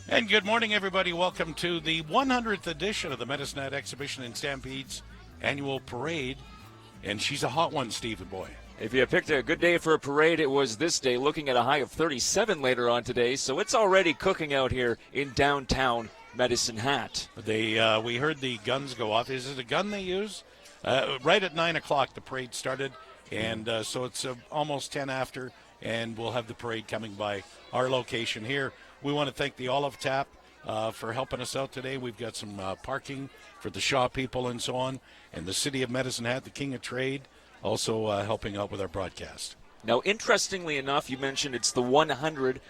And good morning, everybody. Welcome to the 100th edition of the Medicine Hat Exhibition and Stampede's annual parade. And she's a hot one, Stephen Boy. If you picked a good day for a parade, it was this day, looking at a high of 37 later on today. So it's already cooking out here in downtown Medicine Hat. We heard the guns go off. Is it a gun they use? Right at 9 o'clock, the parade started. And so it's almost 10 after, and we'll have the parade coming by our location here. We want to thank the Olive Tap for helping us out today. We've got some parking for the Shaw people and so on. And the City of Medicine Hat, the King of Trade, also helping out with our broadcast. Now, interestingly enough, you mentioned it's the 100th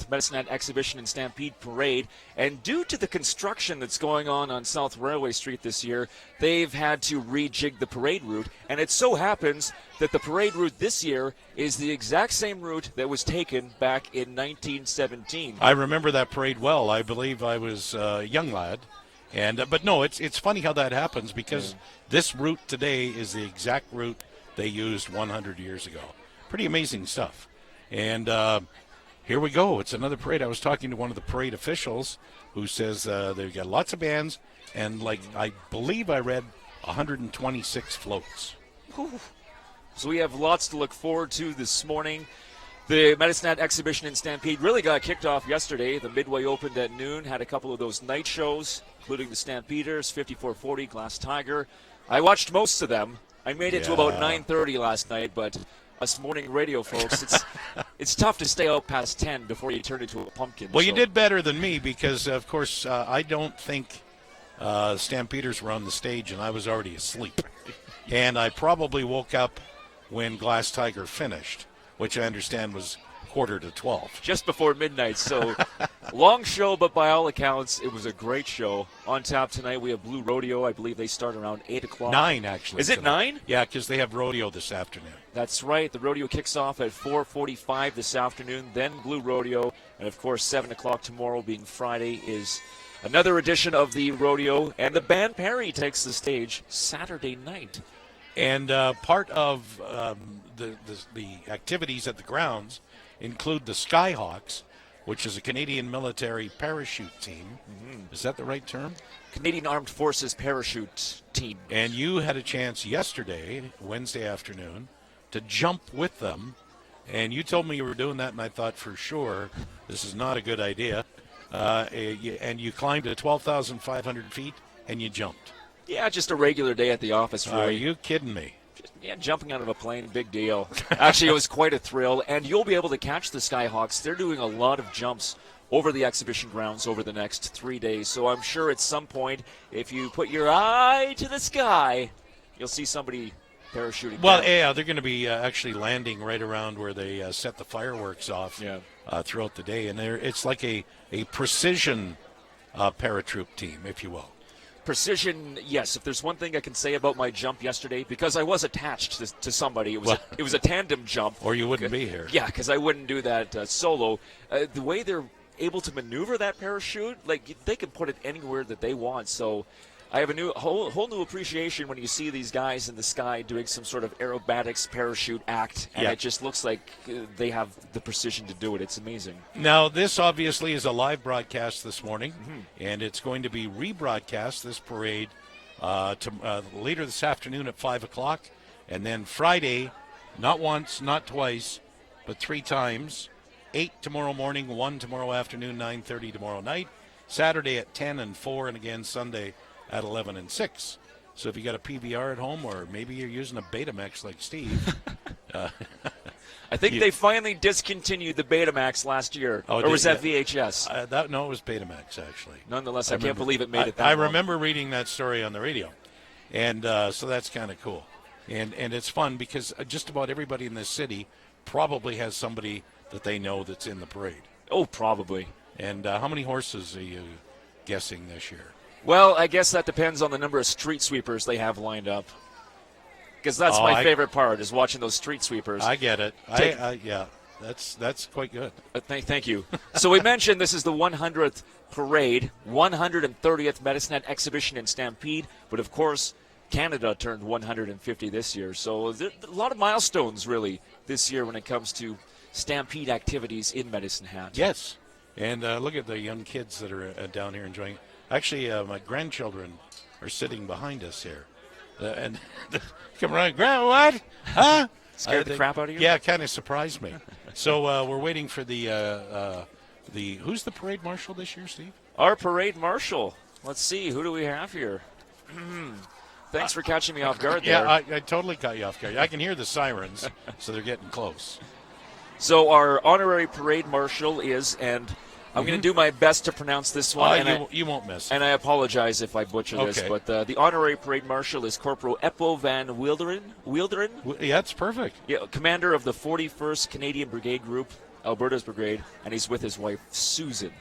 Medicine Hat Exhibition and Stampede Parade, and due to the construction that's going on South Railway Street this year, they've had to rejig the parade route, and it so happens that the parade route this year is the exact same route that was taken back in 1917. I remember that parade well. I believe I was a young lad. But no, it's funny how that happens, because this route today is the exact route they used 100 years ago. Pretty amazing stuff. And here we go. It's another parade. I was talking to one of the parade officials who says they've got lots of bands and, I believe I read 126 floats. Whew. So we have lots to look forward to this morning. The Medicine Hat Exhibition and Stampede really got kicked off yesterday. The Midway opened at noon, had a couple of those night shows, including the Stampeders, 5440, Glass Tiger. I watched most of them. I made it to about 9:30 last night, but us morning radio folks, it's tough to stay out past 10 before you turn into a pumpkin. Well, you did better than me because, of course, I don't think Stampeders were on the stage, and I was already asleep. And I probably woke up when Glass Tiger finished, which I understand was 11:45. Just before midnight, so long show, but by all accounts, it was a great show. On tap tonight, we have Blue Rodeo. I believe they start around 8 o'clock. 9, actually. Is it 9? Yeah, because they have rodeo this afternoon. That's right. The rodeo kicks off at 4:45 this afternoon, then Blue Rodeo, and of course 7 o'clock tomorrow, being Friday, is another edition of the rodeo, and the band Perry takes the stage Saturday night. And part of the activities at the grounds include the Skyhawks, which is a Canadian military parachute team. Is that the right term? Canadian Armed Forces parachute team. And you had a chance yesterday, Wednesday afternoon, to jump with them. And you told me you were doing that, and I thought for sure this is not a good idea. And you climbed to 12,500 feet, and you jumped. Yeah, just a regular day at the office, really. Are you kidding me? Yeah, jumping out of a plane, big deal. Actually, it was quite a thrill, and you'll be able to catch the Skyhawks. They're doing a lot of jumps over the exhibition grounds over the next 3 days, so I'm sure at some point, if you put your eye to the sky, you'll see somebody parachuting Well, down. yeah, they're going to be actually landing right around where they set the fireworks off throughout the day, and it's like a precision paratroop team, if you will. Precision, yes. If there's one thing I can say about my jump yesterday, because I was attached to somebody, it was a tandem jump. Or you wouldn't be here. Yeah, because I wouldn't do that solo. The way they're able to maneuver that parachute, they can put it anywhere that they want. So I have a whole new appreciation when you see these guys in the sky doing some sort of aerobatics parachute act, and it just looks like they have the precision to do it. It's amazing. Now, this obviously is a live broadcast this morning, and it's going to be rebroadcast, this parade, later this afternoon at 5 o'clock, and then Friday, not once, not twice, but 3 times, 8 tomorrow morning, 1 tomorrow afternoon, 9:30 tomorrow night, Saturday at 10 and 4, and again Sunday at 11 and 6. So if you got a PVR at home, or maybe you're using a Betamax like Steve. I think they finally discontinued the Betamax last year. Or was that VHS? No, it was Betamax, actually. Nonetheless, I can't believe it made it that long. I remember reading that story on the radio. And so that's kind of cool. And it's fun because just about everybody in this city probably has somebody that they know that's in the parade. Oh, probably. And how many horses are you guessing this year? Well, I guess that depends on the number of street sweepers they have lined up. Because that's my favorite part, is watching those street sweepers. I get it. Yeah, that's quite good. Thank you. So we mentioned this is the 100th parade, 130th Medicine Hat Exhibition and Stampede, but of course, Canada turned 150 this year. So a lot of milestones, really, this year when it comes to Stampede activities in Medicine Hat. Yes. And look at the young kids that are down here enjoying it. Actually, my grandchildren are sitting behind us here. And come around, what? Huh? Scared the crap out of you? Yeah, kind of surprised me. So we're waiting for who's the parade marshal this year, Steve? Our parade marshal. Let's see, who do we have here? Thanks for catching me off guard there. Yeah, I totally caught you off guard. I can hear the sirens, so they're getting close. So our honorary parade marshal is, and I'm going to do my best to pronounce this one. You won't miss it. And I apologize if I butcher this, but the honorary parade marshal is Corporal Eppo van Wielderen. Yeah, that's perfect. Yeah, commander of the 41st Canadian Brigade Group, Alberta's brigade, and he's with his wife, Susan.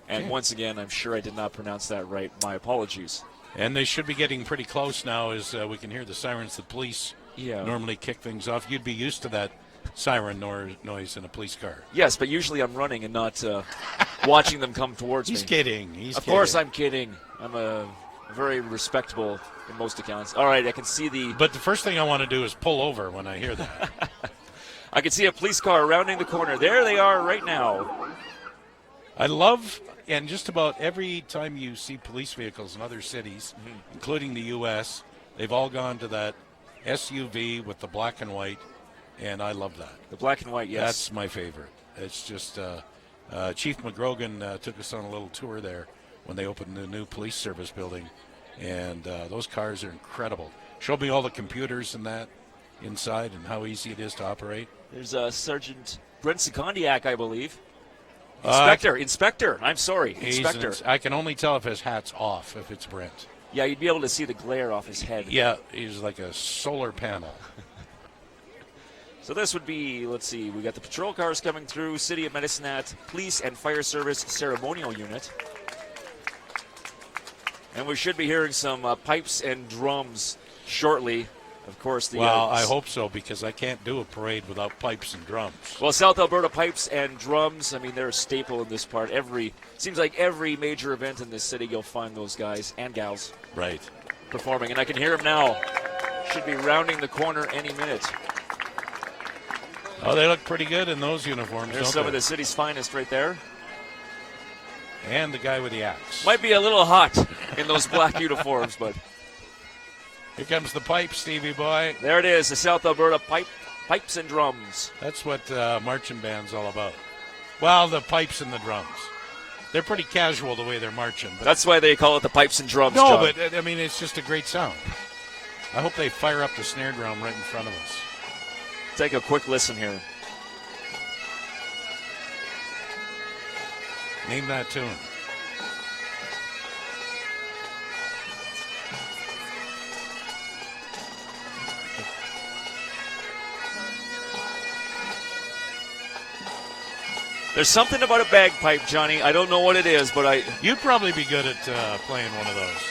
And once again, I'm sure I did not pronounce that right. My apologies. And they should be getting pretty close now as we can hear the sirens. The police normally kick things off. You'd be used to that siren noise in a police car. Yes, but usually I'm running and not watching them come towards me. He's kidding. Of course I'm kidding. I'm very respectable in most accounts. All right, I can see But the first thing I want to do is pull over when I hear that. I can see a police car rounding the corner. There they are right now. I love, and just about every time you see police vehicles in other cities, including the U.S., they've all gone to that SUV with the black and white, and I love that. The black and white, yes. That's my favorite. It's just Chief McGrogan took us on a little tour there when they opened the new police service building, and those cars are incredible. Showed me all the computers and that inside and how easy it is to operate. There's Sergeant Brent Secondiak, I believe. Inspector. I'm sorry, Inspector. I can only tell if his hat's off, if it's Brent. Yeah, you'd be able to see the glare off his head. Yeah, he's like a solar panel. So this would be, let's see, we got the patrol cars coming through, City of Medicine, Police and Fire Service Ceremonial Unit. And we should be hearing some pipes and drums shortly. Of course, I hope so, because I can't do a parade without pipes and drums. Well, South Alberta pipes and drums, I mean, they're a staple in this part. Seems like every major event in this city, you'll find those guys and gals performing. And I can hear them now. Should be rounding the corner any minute. Oh, they look pretty good in those uniforms. There's some of the city's finest right there. And the guy with the axe. Might be a little hot in those black uniforms, but... Here comes the pipe, Stevie boy. There it is, the South Alberta pipes and drums. That's what marching band's all about. Well, the pipes and the drums. They're pretty casual the way they're marching. But that's why they call it the pipes and drums, No, John. but, I mean, it's just a great sound. I hope they fire up the snare drum right in front of us. Take a quick listen here. Name that tune. There's something about a bagpipe, Johnny. I don't know what it is, but You'd probably be good at playing one of those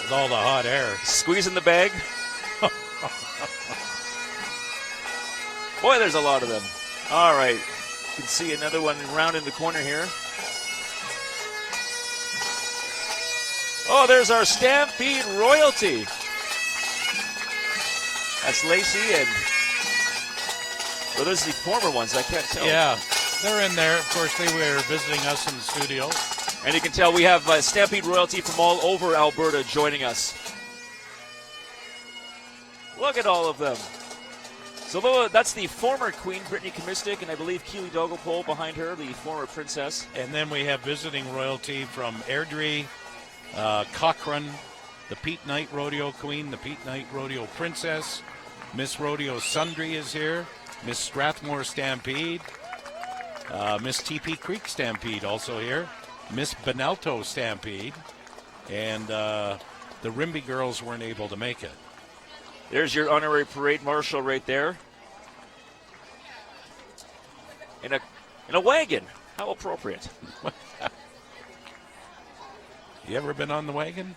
with all the hot air. Squeezing the bag? Boy, there's a lot of them. All right. You can see another one round in the corner here. Oh, there's our Stampede royalty. That's Lacey and... Well, those are the former ones. I can't tell. Yeah. They're in there. Of course, they were visiting us in the studio. And you can tell we have Stampede royalty from all over Alberta joining us. Look at all of them. So that's the former Queen, Brittany Comistic, and I believe Keely Dogopole behind her, the former princess. And then we have visiting royalty from Airdrie, Cochrane, the Pete Knight Rodeo Queen, the Pete Knight Rodeo Princess. Miss Rodeo Sundry is here. Miss Strathmore Stampede. Miss TP Creek Stampede also here. Miss Benalto Stampede. And the Rimby girls weren't able to make it. There's your honorary parade marshal right there. In a wagon. How appropriate. You ever been on the wagon?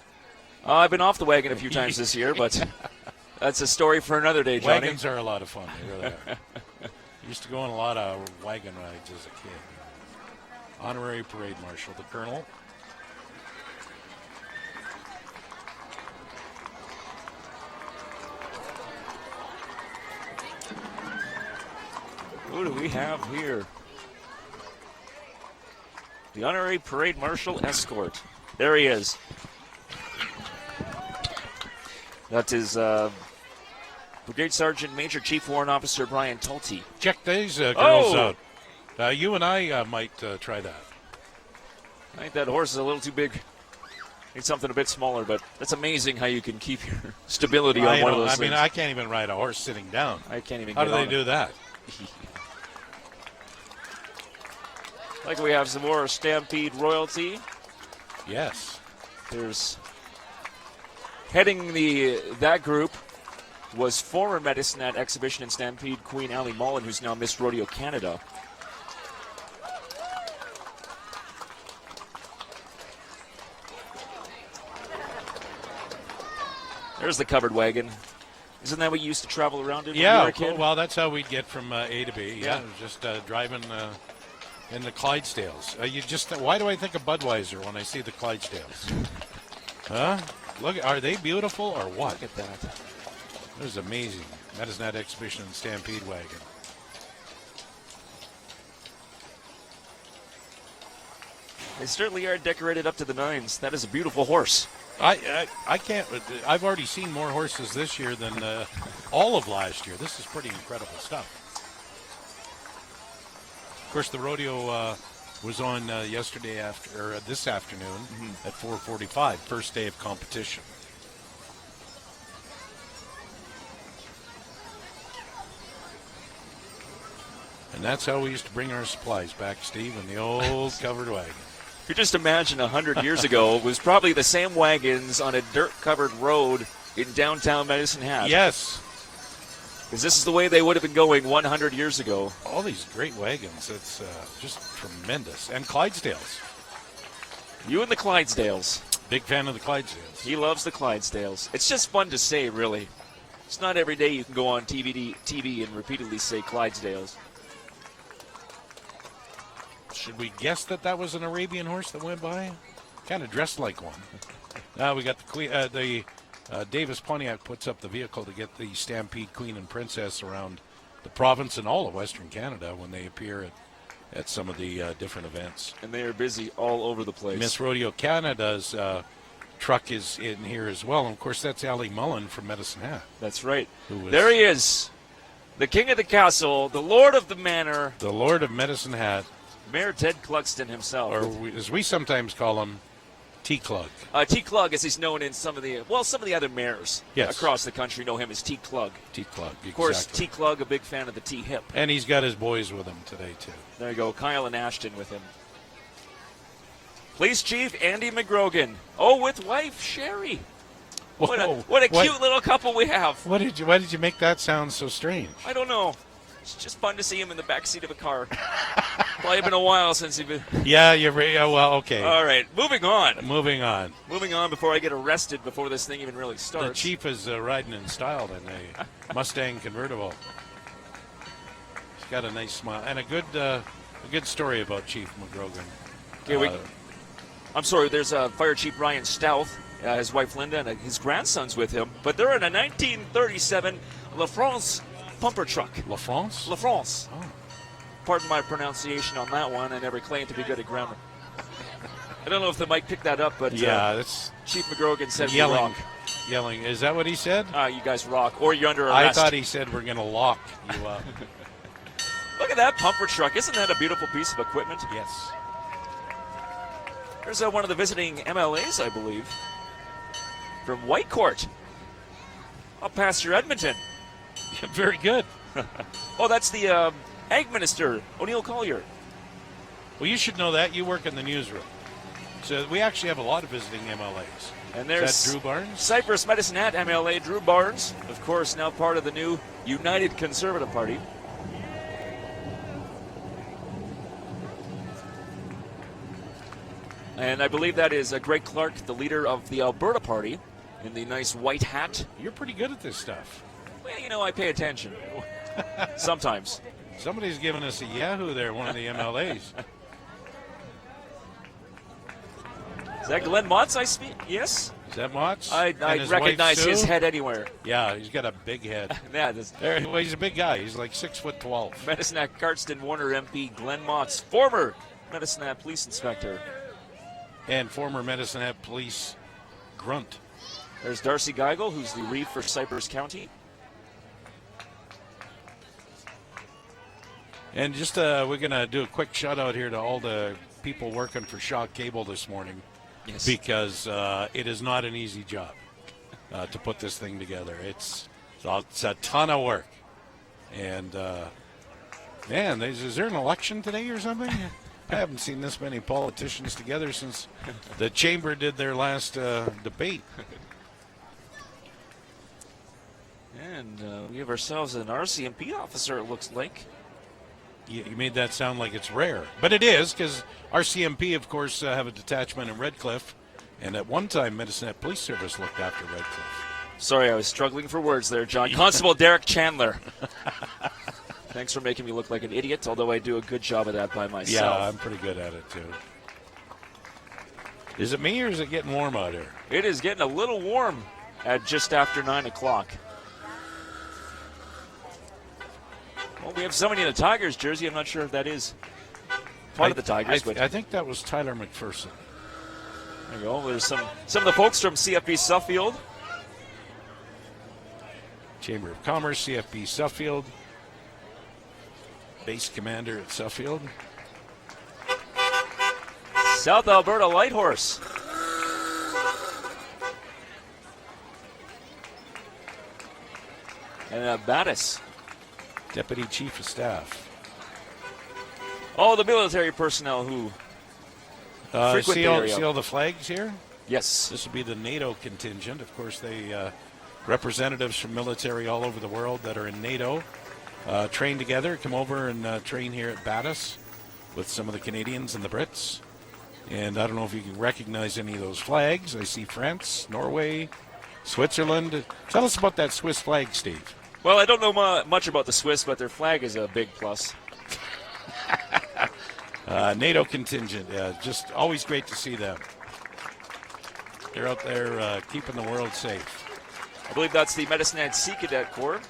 I've been off the wagon a few times this year, but that's a story for another day, Johnny. Wagons are a lot of fun. They really are. Used to go on a lot of wagon rides as a kid. Honorary parade marshal, the colonel. Who do we have here? The Honorary Parade Marshal Escort. There he is. That is Brigade Sergeant Major Chief Warrant Officer Brian Tulty. Check these girls out. You and I might try that. I think that horse is a little too big. Need something a bit smaller, but that's amazing how you can keep your stability on one of those things. I can't even ride a horse sitting down. I can't even How get do on they do that? Like we have some more Stampede royalty. Yes. There's heading that group was former Medicine Hat Exhibition and Stampede Queen Ali Mullen, who's now Miss Rodeo Canada. There's the covered wagon. Isn't that what you used to travel around in when you were a kid? Well, that's how we'd get from A to B. Yeah. Just driving in the Clydesdales. Why do I think of Budweiser when I see the Clydesdales? Huh? Look, are they beautiful or what? Look at that. That was amazing. Medicine Hat Exhibition and Stampede wagon. They certainly are decorated up to the nines. That is a beautiful horse. I can't. I've already seen more horses this year than all of last year. This is pretty incredible stuff. Of course, the rodeo was on yesterday this afternoon at 4:45, first day of competition. And that's how we used to bring our supplies back, Steve, in the old covered wagon. If you just imagine 100 years ago, it was probably the same wagons on a dirt-covered road in downtown Medicine Hat. Yes. Because this is the way they would have been going 100 years ago. All these great wagons. It's just tremendous. And Clydesdales. You and the Clydesdales. Big fan of the Clydesdales. He loves the Clydesdales. It's just fun to say, really. It's not every day you can go on TV and repeatedly say Clydesdales. Should we guess that was an Arabian horse that went by? Kind of dressed like one. Now we got the Davis Pontiac puts up the vehicle to get the Stampede Queen and Princess around the province and all of Western Canada when they appear at some of the different events. And they are busy all over the place. Miss Rodeo Canada's truck is in here as well. And, of course, that's Ali Mullen from Medicine Hat. That's right. There he is. The king of the castle, the lord of the manor. The lord of Medicine Hat. Mayor Ted Clugston himself. Or as we sometimes call him, T-Clug. T-Clug, as he's known in some of the other mayors across the country know him as T-Clug. T-Clug, exactly. Of course, T-Clug, a big fan of the T-Hip. And he's got his boys with him today, too. There you go, Kyle and Ashton with him. Police Chief Andy McGrogan. Oh, with wife Sherry. What a cute little couple we have. Why did you make that sound so strange? I don't know. It's just fun to see him in the backseat of a car. Probably been a while since he's been. Yeah, you're right. Well, okay. All right, moving on. Moving on Before I get arrested before this thing even really starts. The chief is riding in style in a Mustang convertible. He's got a nice smile and a good story about Chief McGrogan. Okay, I'm sorry. There's Fire Chief Ryan Stouth, his wife Linda, and his grandsons with him. But they're in a 1937 La France pumper truck. La France? La France. Oh. Pardon my pronunciation on that one. I never claimed to be good at grammar. I don't know if the mic picked that up, but that's Chief McGrogan said yelling. We rock. Yelling. Is that what he said? You guys rock, or you're under arrest. I thought he said we're going to lock you up. Look at that pumper truck. Isn't that a beautiful piece of equipment? Yes. There's one of the visiting MLAs, I believe, from Whitecourt, up past your Edmonton. Very good. Oh, that's the Ag Minister, O'Neill Collier. Well, you should know that. You work in the newsroom. So we actually have a lot of visiting MLAs. And there's Is that Drew Barnes? Cypress Medicine Hat MLA Drew Barnes, of course, now part of the new United Conservative Party. And I believe that is Greg Clark, the leader of the Alberta Party, in the nice white hat. You're pretty good at this stuff. Well, I pay attention. Sometimes. Somebody's giving us a yahoo there, one of the MLAs. Is that Glenn Motz I speak? Yes? Is that Motz? I recognize his head anywhere. Yeah, he's got a big head. Well, he's a big guy. He's like 6'12". Medicine Hat Cardston Warner MP Glenn Motz, former Medicine Hat police inspector. And former Medicine Hat police grunt. There's Darcy Geigel, who's the reeve for Cypress County. And just we're going to do a quick shout out here to all the people working for Shaw Cable this morning. Yes. Because it is not an easy job to put this thing together. It's a ton of work. And, man, is there an election today or something? I haven't seen this many politicians together since the chamber did their last debate. And we have ourselves an RCMP officer, it looks like. You made that sound like it's rare. But it is, because RCMP, of course, have a detachment in Red Cliff. And at one time, Medicine Hat Police Service looked after Red Cliff. Sorry, I was struggling for words there, John. Constable Derek Chandler. Thanks for making me look like an idiot, although I do a good job of that by myself. Yeah, I'm pretty good at it, too. Is it me, or is it getting warm out here? It is getting a little warm at just after 9 o'clock. Well, we have somebody in a Tigers jersey. I'm not sure if that is part of the Tigers. I think that was Tyler McPherson. There you go. There's some of the folks from CFB Suffield. Chamber of Commerce, CFB Suffield. Base commander at Suffield. South Alberta Light Horse. And Battis. Deputy Chief of Staff. All the military personnel who frequent the area. See all the flags here? Yes. This would be the NATO contingent. Of course, they representatives from military all over the world that are in NATO train together, come over and train here at Battis with some of the Canadians and the Brits. And I don't know if you can recognize any of those flags. I see France, Norway, Switzerland. Tell us about that Swiss flag, Steve. Well, I don't know much about the Swiss, but their flag is a big plus. NATO contingent, just always great to see them. They're out there keeping the world safe. I believe that's the Medicine Hat Sea Cadet Corps.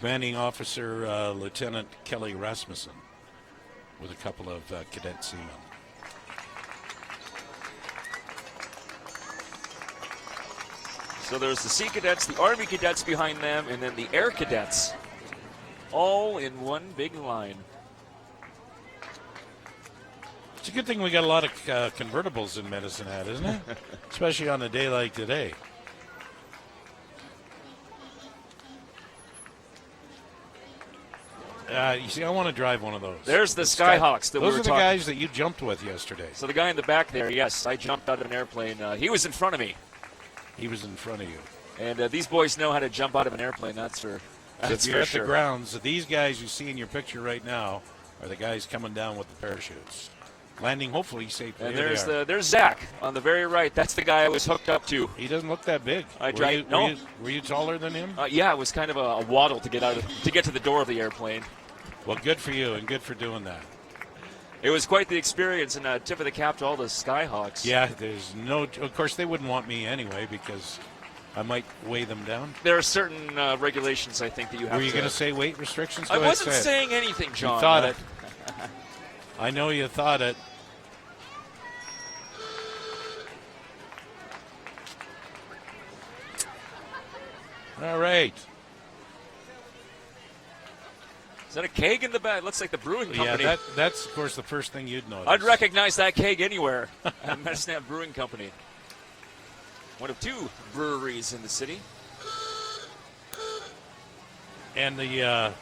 Commanding Officer Lieutenant Kelly Rasmussen with a couple of cadet seamen. So there's the Sea Cadets, the Army Cadets behind them, and then the Air Cadets. All in one big line. It's a good thing we got a lot of convertibles in Medicine Hat, isn't it? Especially on a day like today. You see, I want to drive one of those. There's the Skyhawks that we were Those are the guys that you jumped with yesterday. So the guy in the back there, yes, I jumped out of an airplane. He was in front of me. He was in front of you. And these boys know how to jump out of an airplane, that's for if you're at the grounds, these guys you see in your picture right now are the guys coming down with the parachutes. Landing hopefully safely. And there's Zach on the very right. That's the guy I was hooked up to. He doesn't look that big. Were you taller than him? Yeah, it was kind of a waddle to get to the door of the airplane. Well, good for you and good for doing that. It was quite the experience, and tip of the cap to all the Skyhawks. Yeah, of course they wouldn't want me anyway because I might weigh them down. There are certain regulations, I think, that you have to... Were you going to say weight restrictions? I wasn't saying anything, John. You thought it. I know you thought it. All right. Is that a keg in the back? It looks like the brewing company. Yeah, that's, of course, the first thing you'd notice. I'd recognize that keg anywhere at Medicine Hat Brewing Company. One of two breweries in the city. And the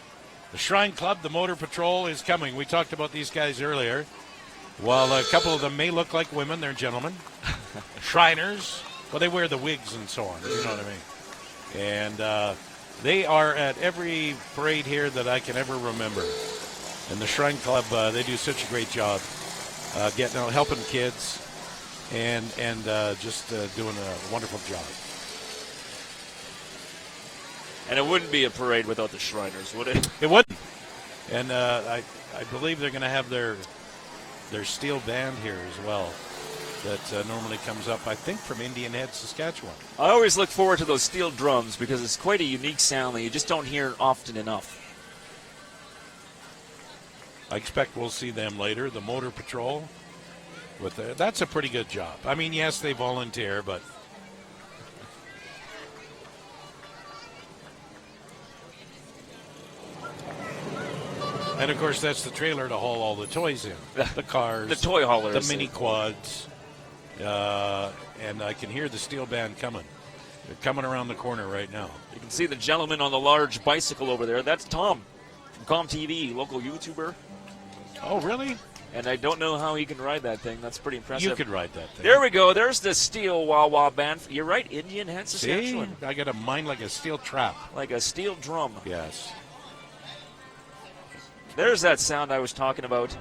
Shrine Club, the Motor Patrol, is coming. We talked about these guys earlier. While a couple of them may look like women, they're gentlemen. Shriners, well, they wear the wigs and so on, you know what I mean. And they are at every parade here that I can ever remember. And the Shrine Club, they do such a great job getting out, helping kids, and just doing a wonderful job. And it wouldn't be a parade without the Shriners, would it? It wouldn't. And I believe they're going to have their steel band here as well that normally comes up, I think, from Indian Head, Saskatchewan. I always look forward to those steel drums because it's quite a unique sound that you just don't hear often enough. I expect we'll see them later. The Motor Patrol, that's a pretty good job. I mean, yes, they volunteer, but and of course that's the trailer to haul all the toys in, the cars, the toy haulers, the mini quads, and I can hear the steel band coming. They're coming around the corner right now. You can see the gentleman on the large bicycle over there. That's Tom from Com TV, local YouTuber. Oh, really? And I don't know how he can ride that thing. That's pretty impressive. You could ride that thing. There we go. There's the steel wah-wah band. You're right, Indian Head, Saskatchewan. See? I got a mind like a steel trap. Like a steel drum. Yes. There's that sound I was talking about.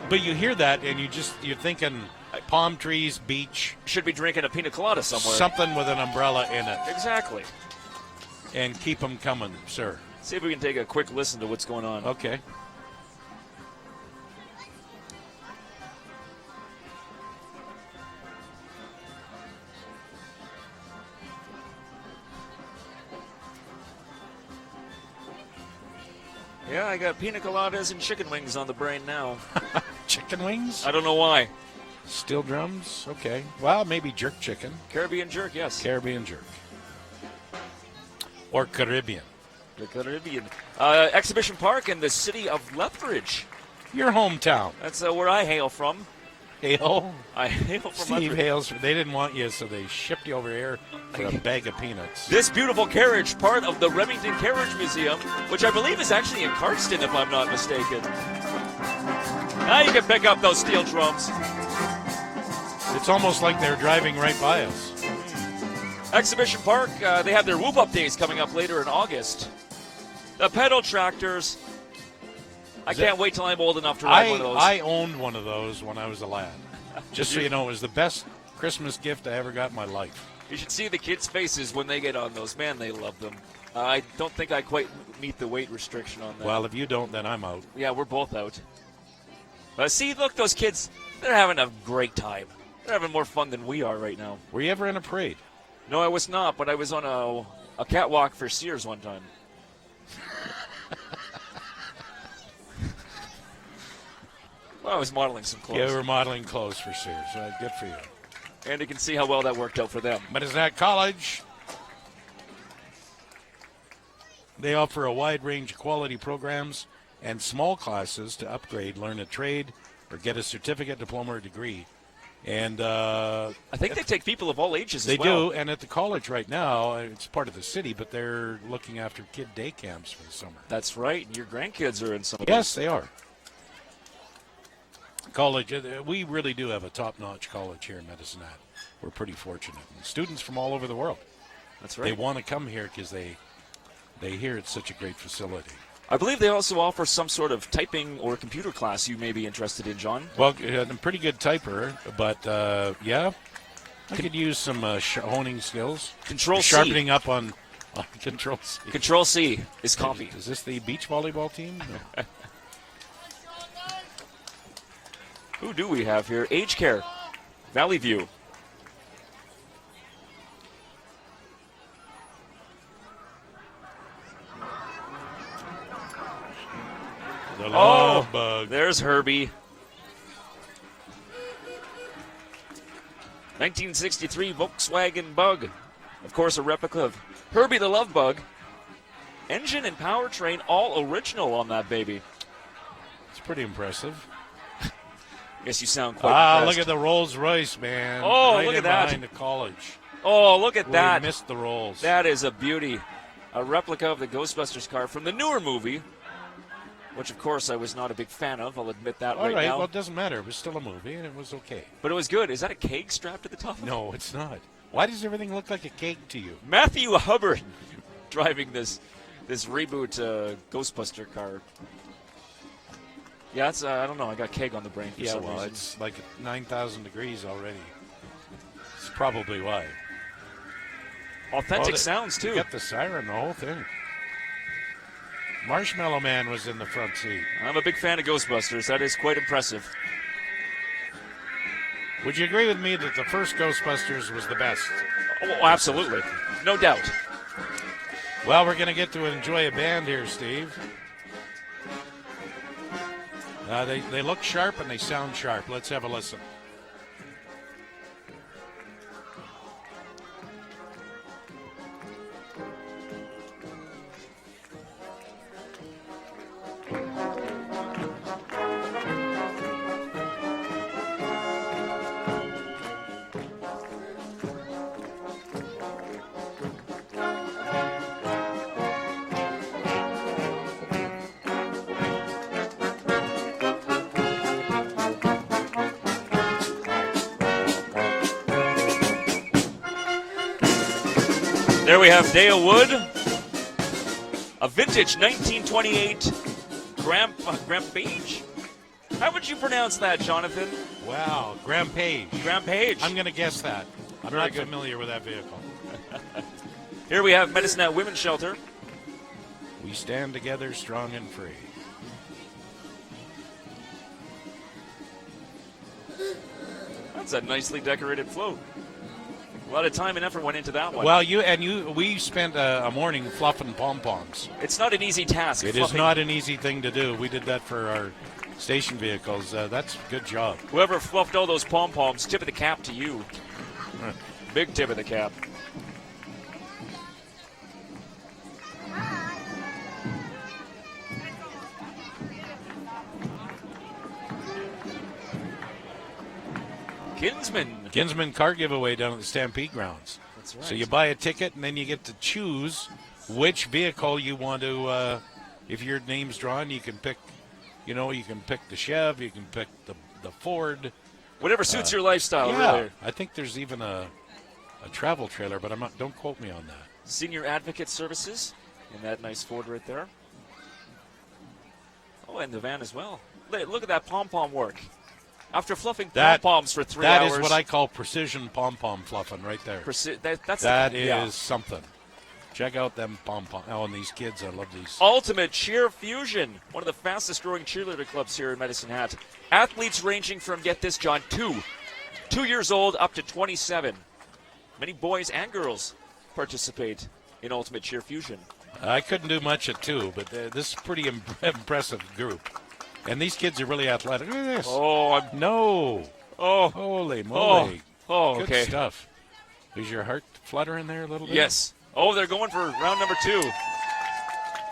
But you hear that, and you're thinking palm trees, beach. Should be drinking a pina colada somewhere. Something with an umbrella in it. Exactly. And keep them coming, sir. See if we can take a quick listen to what's going on. Okay. Yeah, I got pina coladas and chicken wings on the brain now. Chicken wings? I don't know why. Steel drums? Okay. Well, maybe jerk chicken. Caribbean jerk, yes. Caribbean jerk. Or Caribbean. The Caribbean. Exhibition Park in the city of Lethbridge. Your hometown. That's where I hail from. Hail? I hail from Steve Lethbridge. hails. They didn't want you, so they shipped you over here for a bag of peanuts. This beautiful carriage, part of the Remington Carriage Museum, which I believe is actually in Cardston, if I'm not mistaken. Now you can pick up those steel drums. It's almost like they're driving right by us. Exhibition Park, they have their Whoop Up Days coming up later in August. The pedal tractors. I can't wait till I'm old enough to ride one of those. I owned one of those when I was a lad. Just so you know, it was the best Christmas gift I ever got in my life. You should see the kids' faces when they get on those. Man, they love them. I don't think I quite meet the weight restriction on that. Well, if you don't, then I'm out. Yeah, we're both out. See, look, those kids, they're having a great time. They're having more fun than we are right now. Were you ever in a parade? No, I was not, but I was on a catwalk for Sears one time. Well, I was modeling some clothes. Yeah, we were modeling clothes for Sears. Good for you. And you can see how well that worked out for them. But it's at college. They offer a wide range of quality programs and small classes to upgrade, learn a trade, or get a certificate, diploma, or degree. And I think they take people of all ages they as well. do, and at the college right now, it's part of the city, but they're looking after kid day camps for the summer. That's right. Your grandkids are in some of Yes, they are. College, we really do have a top-notch college here in Medicine Hat. We're pretty fortunate. And students from all over the world. That's right. They want to come here because they hear it's such a great facility. I believe they also offer some sort of typing or computer class you may be interested in, John. Well, I'm a pretty good typer, but yeah, I could use some honing skills. Control C. Sharpening up on Control C. Control C is copy. Is this the beach volleyball team? No. Who do we have here? Age Care, Valley View. The love bug. There's Herbie. 1963 Volkswagen Bug. Of course, a replica of Herbie the Love Bug. Engine and powertrain all original on that baby. It's pretty impressive. I guess you sound quite impressed. Look at the Rolls Royce, man. Oh, right look in at that. Behind the college. Oh, look at that. We missed the Rolls. That is a beauty. A replica of the Ghostbusters car from the newer movie, which, of course, I was not a big fan of. I'll admit that All right right, now. well, it doesn't matter. It was still a movie, and it was okay. But it was good. Is that a keg strapped to the top? No, it's not. Why does everything look like a cake to you? Matthew Hubbard driving this reboot Ghostbuster car. Yeah, it's I don't know. I got keg on the brain for some reason. It's like 9,000 degrees already. It's probably why. Authentic sounds, too. You got the siren, the whole thing. Marshmallow Man was in the front seat. I'm a big fan of Ghostbusters. That is quite impressive. Would you agree with me that the first Ghostbusters was the best? Oh, absolutely. No doubt. Well, we're going to get to enjoy a band here, Steve. They look sharp and they sound sharp. Let's have a listen. There we have Dale Wood, a vintage 1928 Grampage. How would you pronounce that, Jonathan? Wow, Grampage. Grampage. I'm going to guess that. I'm Very not good. familiar with that vehicle. Here we have Medicine Hat Women's Shelter. We stand together, strong and free. That's a nicely decorated float. A lot of time and effort went into that one. Well, we spent a morning fluffing pom-poms. It's not an easy task. It is not an easy thing to do. We did that for our station vehicles. That's a good job. Whoever fluffed all those pom-poms, tip of the cap to you. Big tip of the cap. Kinsman car giveaway down at the Stampede grounds. That's right. So you buy a ticket and then you get to choose which vehicle you want to. If your name's drawn, you can pick. You can pick the Chev, you can pick the Ford. Whatever suits your lifestyle, Yeah, really. I think there's even a travel trailer, but I'm not. Don't quote me on that. Senior Advocate Services in that nice Ford right there. Oh, and the van as well. Look at that pom-pom work. After fluffing pom-poms for 3 hours. That is what I call precision pom-pom fluffing right there. That is something. Check out them pom-pom. Oh, and these kids, I love these. Ultimate Cheer Fusion, one of the fastest growing cheerleader clubs here in Medicine Hat. Athletes ranging from, get this, John, 2 years old up to 27. Many boys and girls participate in Ultimate Cheer Fusion. I couldn't do much at 2, but this is a pretty impressive group. And these kids are really athletic. Look at this. Oh, no. Oh. Holy moly. Oh, good okay. stuff. Is your heart fluttering there a little bit? Yes. Oh, they're going for round number 2.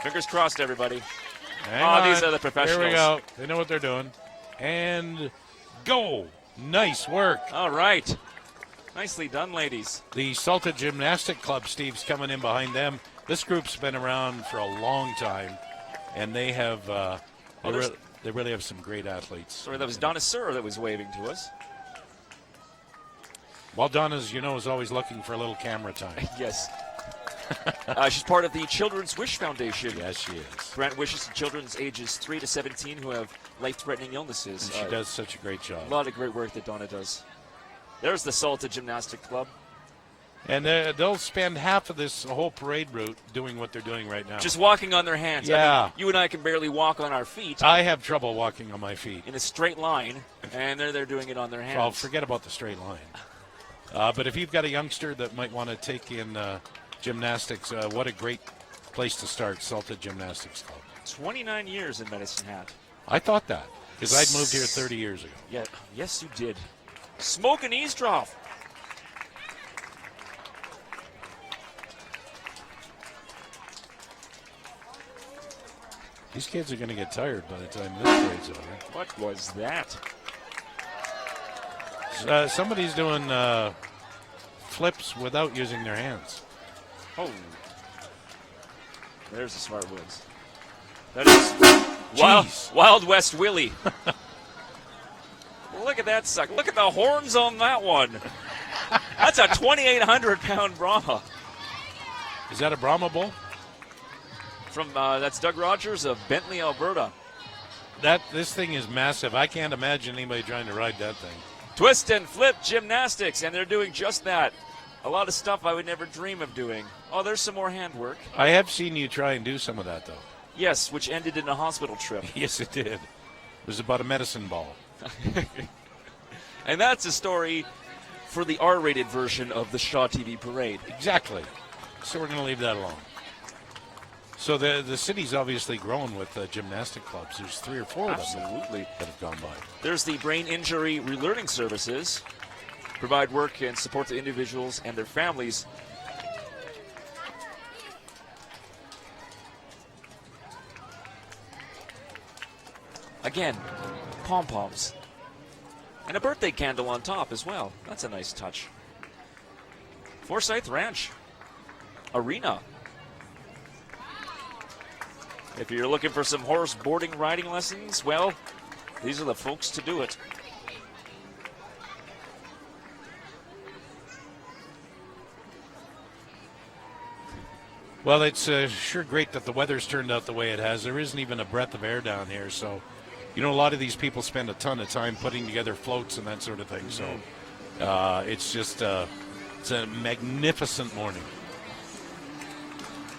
Fingers crossed, everybody. Hang on. These are the professionals. Here we go. They know what they're doing. And go. Nice work. All right. Nicely done, ladies. The Salted Gymnastic Club, Steve's coming in behind them. This group's been around for a long time, and they have they really have some great athletes. Sorry, that was Donna Sir that was waving to us. Well, Donna's, is always looking for a little camera time. Yes. She's part of the Children's Wish Foundation. Yes, she is. Grant wishes to children ages 3 to 17 who have life-threatening illnesses. And she does such a great job. A lot of great work that Donna does. There's the Salted Gymnastic Club. And they'll spend half of this whole parade route doing what they're doing right now. Just walking on their hands. Yeah. I mean, you and I can barely walk on our feet. I have trouble walking on my feet. In a straight line, and they're doing it on their hands. Well, forget about the straight line. But if you've got a youngster that might want to take in gymnastics, what a great place to start, Salted Gymnastics Club. 29 years in Medicine Hat. I thought that, because I'd moved here 30 years ago. Yeah, yes, you did. Smoke and eavesdrop. These kids are going to get tired by the time this parade's over. What was that? Somebody's doing flips without using their hands. Oh. There's the smart woods. That is Wild West Willie. Look at that sucker. Look at the horns on that one. That's a 2,800-pound Brahma. Is that a Brahma bull? From that's Doug Rogers of Bentley, Alberta. This thing is massive. I can't imagine anybody trying to ride that thing. Twist and flip gymnastics, and they're doing just that. A lot of stuff I would never dream of doing. Oh, there's some more handwork. I have seen you try and do some of that, though. Yes, which ended in a hospital trip. Yes, it did. It was about a medicine ball. And that's a story for the R-rated version of the Shaw TV Parade. Exactly. So we're going to leave that alone. So the city's obviously grown with gymnastic clubs. There's 3 or 4 of them Absolutely. that have gone by. There's the Brain Injury Relearning Services. Provide work and support to individuals and their families. Again, pom-poms. And a birthday candle on top as well. That's a nice touch. Forsyth Ranch Arena. If you're looking for some horse boarding riding lessons, well, these are the folks to do it. Well, it's sure great that the weather's turned out the way it has. There isn't even a breath of air down here, so a lot of these people spend a ton of time putting together floats and that sort of thing. So it's just it's a magnificent morning.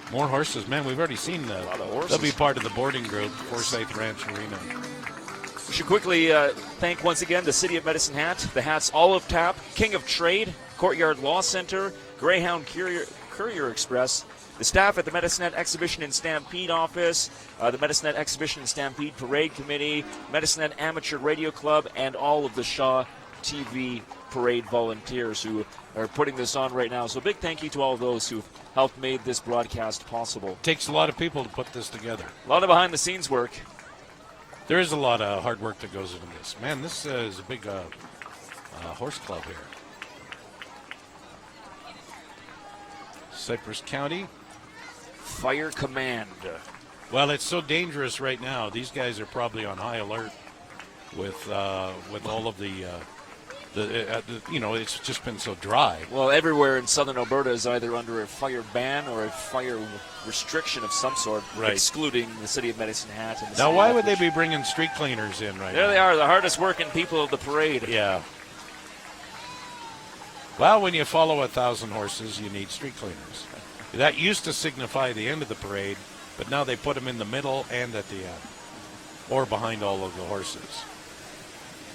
More horses, man. We've already seen a lot of horses. They'll be part of the boarding group, Forsyth Ranch Arena. We should quickly thank once again the City of Medicine Hat, the Hat's Olive Tap, King of Trade, Courtyard Law Center, Greyhound Courier Express, the staff at the Medicine Hat Exhibition and Stampede office, the Medicine Hat Exhibition and Stampede Parade Committee, Medicine Hat Amateur Radio Club, and all of the Shaw TV Parade volunteers who are putting this on right now. So a big thank you to all of those who helped made this broadcast possible. Takes a lot of people to put this together. A lot of behind-the-scenes work. There is a lot of hard work that goes into this. Man, this is a big horse club here. Cypress County. Fire Command. Well, it's so dangerous right now. These guys are probably on high alert with all of the it's just been so dry. Well, everywhere in southern Alberta is either under a fire ban or a fire restriction of some sort, right, excluding the City of Medicine Hat. And the now, why would they be bringing street cleaners in right now? There they are, the hardest working people of the parade. Yeah. Well, when you follow 1,000 horses, you need street cleaners. That used to signify the end of the parade, but now they put them in the middle and at the end, or behind all of the horses.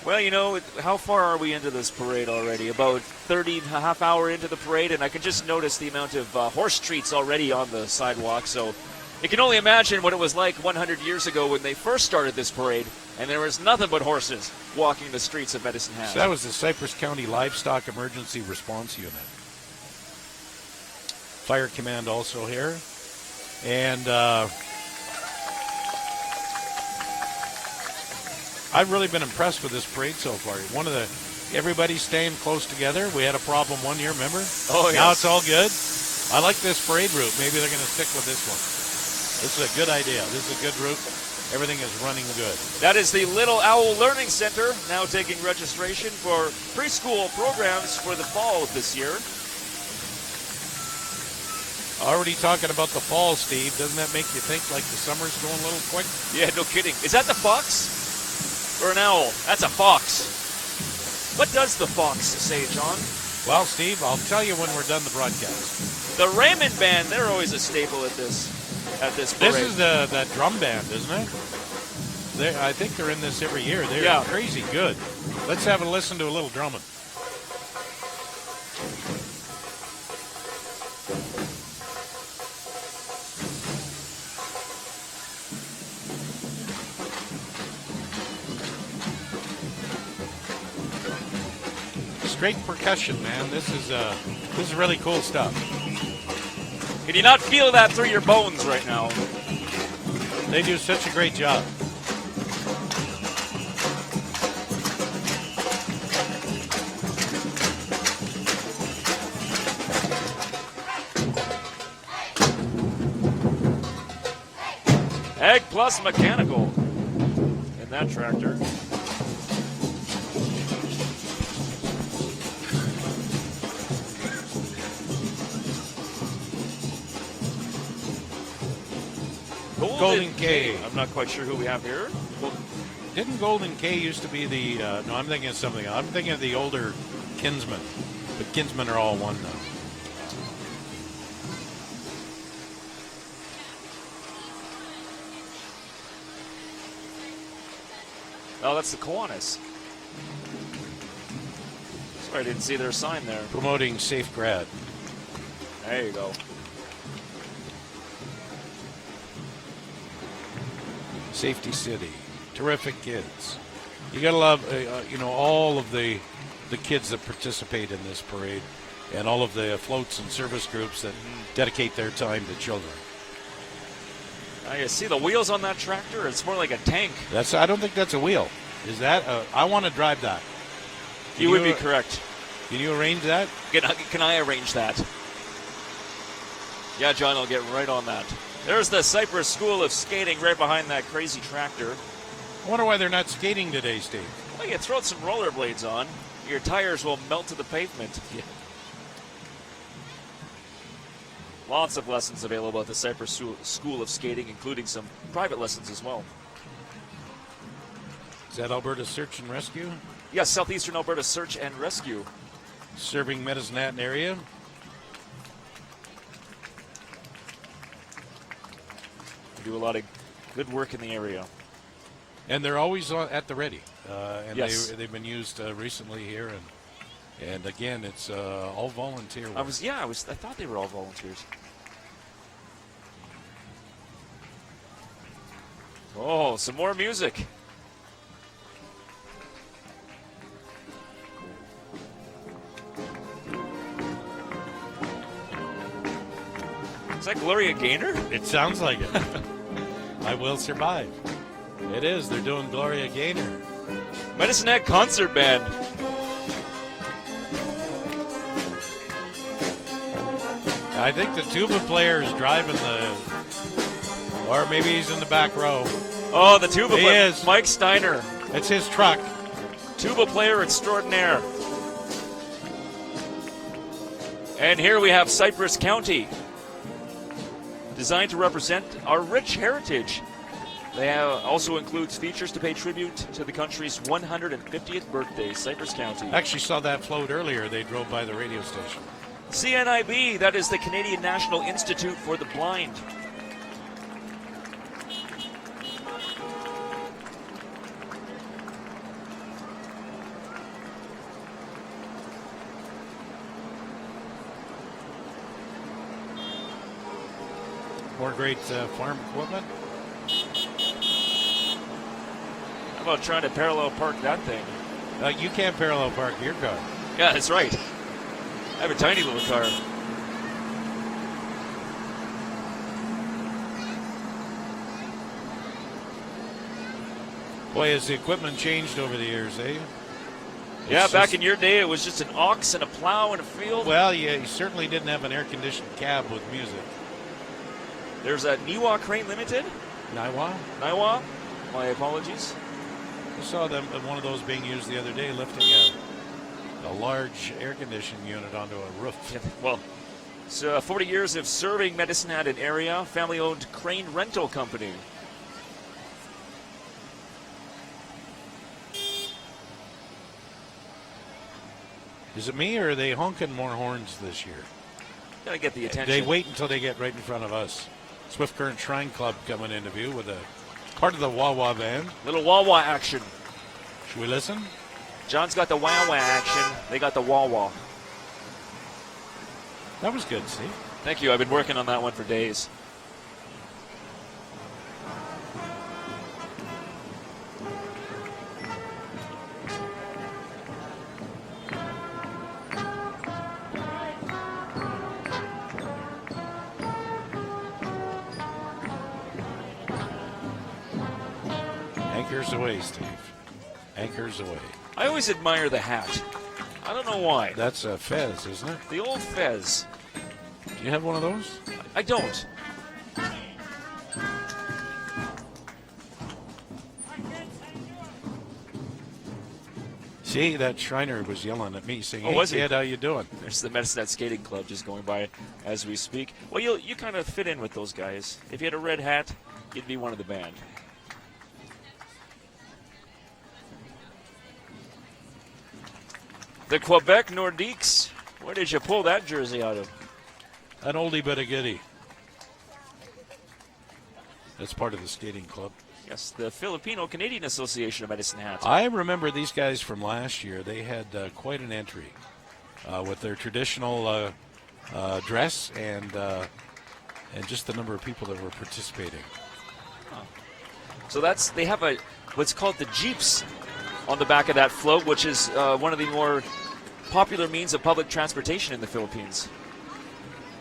Well, how far are we into this parade already? About a half hour into the parade, and I can just notice the amount of horse treats already on the sidewalk. So you can only imagine what it was like 100 years ago when they first started this parade, and there was nothing but horses walking the streets of Medicine Hat. So that was the Cypress County Livestock Emergency Response Unit. Fire Command also here. And I've really been impressed with this parade so far. Everybody's staying close together. We had a problem one year, remember? Oh, yes. Now it's all good. I like this parade route. Maybe they're going to stick with this one. This is a good idea. This is a good route. Everything is running good. That is the Little Owl Learning Center, now taking registration for preschool programs for the fall of this year. Already talking about the fall, Steve. Doesn't that make you think like the summer's going a little quick? Yeah, no kidding. Is that the fox? Or an owl? That's a fox. What does the fox say, John? Well, Steve, I'll tell you when we're done the broadcast. The Raymond Band, they're always a staple at this parade. This is that drum band, isn't it? I think they're in this every year. They're crazy good. Let's have a listen to a little drumming. Straight percussion, man. This is really cool stuff. Can you not feel that through your bones right now? They do such a great job. Ag Plus Mechanical in that tractor. Golden K. I'm not quite sure who we have here. Didn't Golden K used to be the... no, I'm thinking of something else. I'm thinking of the older Kinsmen. But Kinsmen are all one now. Oh, that's the Kiwanis. Sorry, I didn't see their sign there. Promoting Safe Grad. There you go. Safety City. Terrific kids. You got to love, all of the kids that participate in this parade and all of the floats and service groups that dedicate their time to children. You see the wheels on that tractor? It's more like a tank. I don't think that's a wheel. Is that? I want to drive that. You would be correct. Can you arrange that? Can I arrange that? Yeah, John, I'll get right on that. There's the Cypress School of Skating right behind that crazy tractor. I wonder why they're not skating today, Steve. Well, you throw some rollerblades on, your tires will melt to the pavement. Yeah. Lots of lessons available at the Cypress School of Skating, including some private lessons as well. Is that Alberta Search and Rescue? Yes, Southeastern Alberta Search and Rescue. Serving Medicine area. We do a lot of good work in the area. And they're always at the ready. And yes. they've been used recently here. And again, it's all volunteer work. I thought they were all volunteers. Oh, some more music. Is that Gloria Gaynor? It sounds like it. I Will Survive. It is. They're doing Gloria Gaynor. Medicine Hat Concert Band. I think the tuba player is driving or maybe he's in the back row. Oh, the tuba player. He is. Mike Steiner. It's his truck. Tuba player extraordinaire. And here we have Cypress County, designed to represent our rich heritage. They also includes features to pay tribute to the country's 150th birthday, Cypress County. Actually saw that float earlier. They drove by the radio station. CNIB, that is the Canadian National Institute for the Blind. More great farm equipment. How about trying to parallel park that thing? You can't parallel park your car. Yeah, that's right. I have a tiny little car. Boy, has the equipment changed over the years, eh? Yeah, back in your day, it was just an ox and a plow in a field. Well, yeah, you certainly didn't have an air-conditioned cab with music. There's a Niwa Crane Limited. Niwa? My apologies. I saw one of those being used the other day, lifting a large air-conditioning unit onto a roof. Yeah, well, it's 40 years of serving Medicine Hat and area, family-owned crane rental company. Is it me, or are they honking more horns this year? Gotta get the attention. They wait until they get right in front of us. Swift Current Shrine Club coming into view with a part of the Wah-Wah band. Little Wah-Wah action. Should we listen? John's got the Wah-Wah action. They got the Wah-Wah. That was good, Steve. Thank you. I've been working on that one for days. Anchors away, Steve. Anchors away. I always admire the hat. I don't know why. That's a fez, isn't it? The old fez. Do you have one of those? I don't. See, that Shriner was yelling at me saying, "Hey, was he? kid, how you doing?" There's the Medicine Hat Skating Club just going by as we speak. Well, you kind of fit in with those guys. If you had a red hat, you'd be one of the band. The Quebec Nordiques. Where did you pull that jersey out of? An oldie but a goodie. That's part of the skating club. Yes, the Filipino-Canadian Association of Medicine Hat. I remember these guys from last year. They had quite an entry with their traditional dress and just the number of people that were participating. So they have what's called the Jeeps on the back of that float, which is one of the more popular means of public transportation in the Philippines.